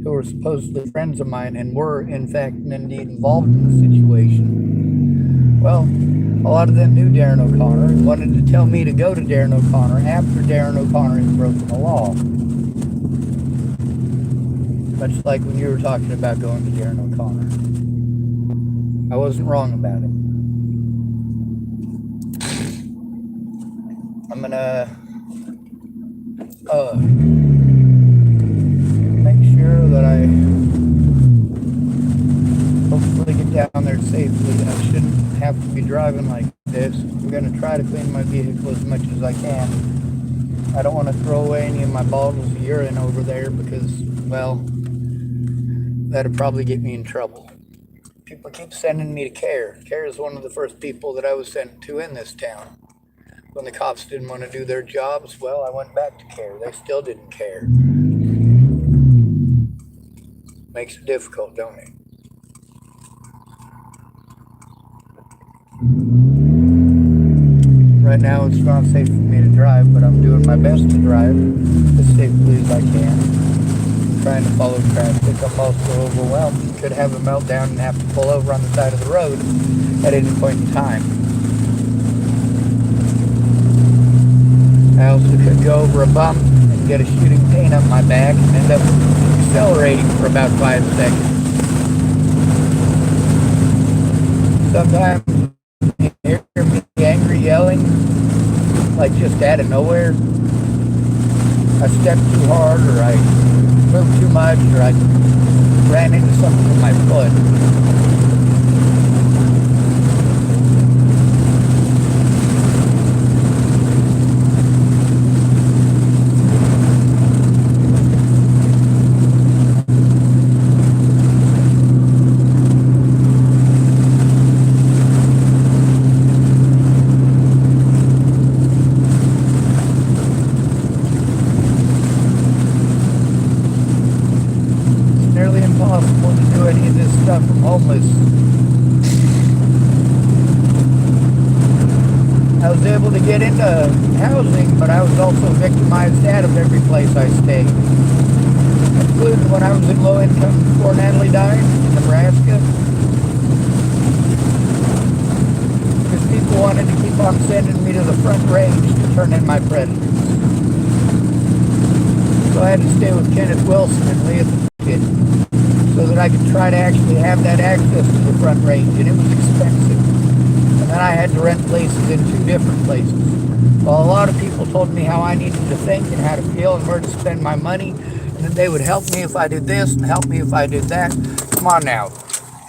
who were supposedly friends of mine and were in fact and indeed involved in the situation, well, a lot of them knew Darren O'Connor and wanted to tell me to go to Darren O'Connor after Darren O'Connor had broken the law. Much like when you were talking about going to Darren O'Connor. I wasn't wrong about it. I'm gonna make sure that I hopefully get down there safely, and I shouldn't have to be driving like this. I'm gonna try to clean my vehicle as much as I can. I don't want to throw away any of my bottles of urine over there because, well, that'd probably get me in trouble. People keep sending me to CARE. CARE is one of the first people that I was sent to in this town. When the cops didn't want to do their jobs, well, I went back to CARE. They still didn't care. Makes it difficult, don't it? Right now, it's not safe for me to drive, but I'm doing my best to drive as safely as I can. Trying to follow traffic. I'm also overwhelmed. Could have a meltdown and have to pull over on the side of the road at any point in time. over a bump and get a shooting pain up my back and end up accelerating for about 5 seconds. Sometimes you hear me angry yelling, like just out of nowhere. I stepped too hard, or I moved too much, or I ran into something with my foot. Nearly impossible to do any of this stuff from homeless. I was able to get into housing, but I was also victimized out of every place I stayed, including when I was in low income before Natalie died in Nebraska. Because people wanted to keep on sending me to the front range to turn in my predators. So I had to stay with Kenneth Wilson and Leah so that I could try to actually have that access to the front range, and it was expensive. And then I had to rent places in 2 different places. Well, a lot of people told me how I needed to think and how to feel and where to spend my money, and that they would help me if I did this and help me if I did that. Come on now.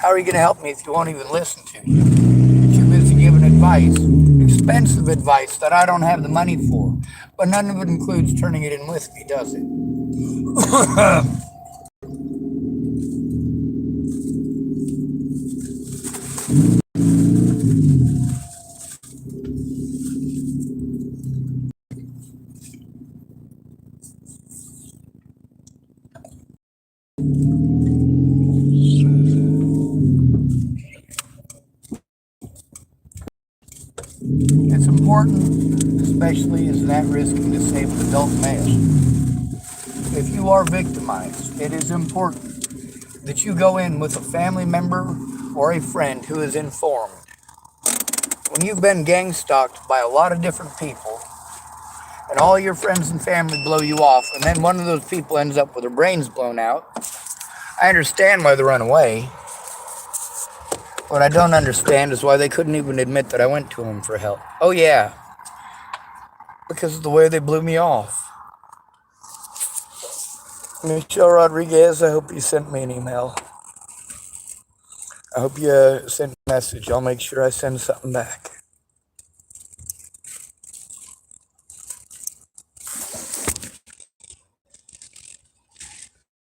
How are you going to help me if you won't even listen to me? You're too busy giving advice, expensive advice that I don't have the money for. But none of it includes turning it in with me, does it? It's important, especially as an at-risk and disabled adult male. If you are victimized, it is important that you go in with a family member or a friend who is informed. When you've been gang stalked by a lot of different people, and all your friends and family blow you off, and then one of those people ends up with their brains blown out, I understand why they run away. What I don't understand is why they couldn't even admit that I went to them for help. Oh yeah, because of the way they blew me off. Michelle Rodriguez, I hope you sent me an email. I hope you sent a message. I'll make sure I send something back.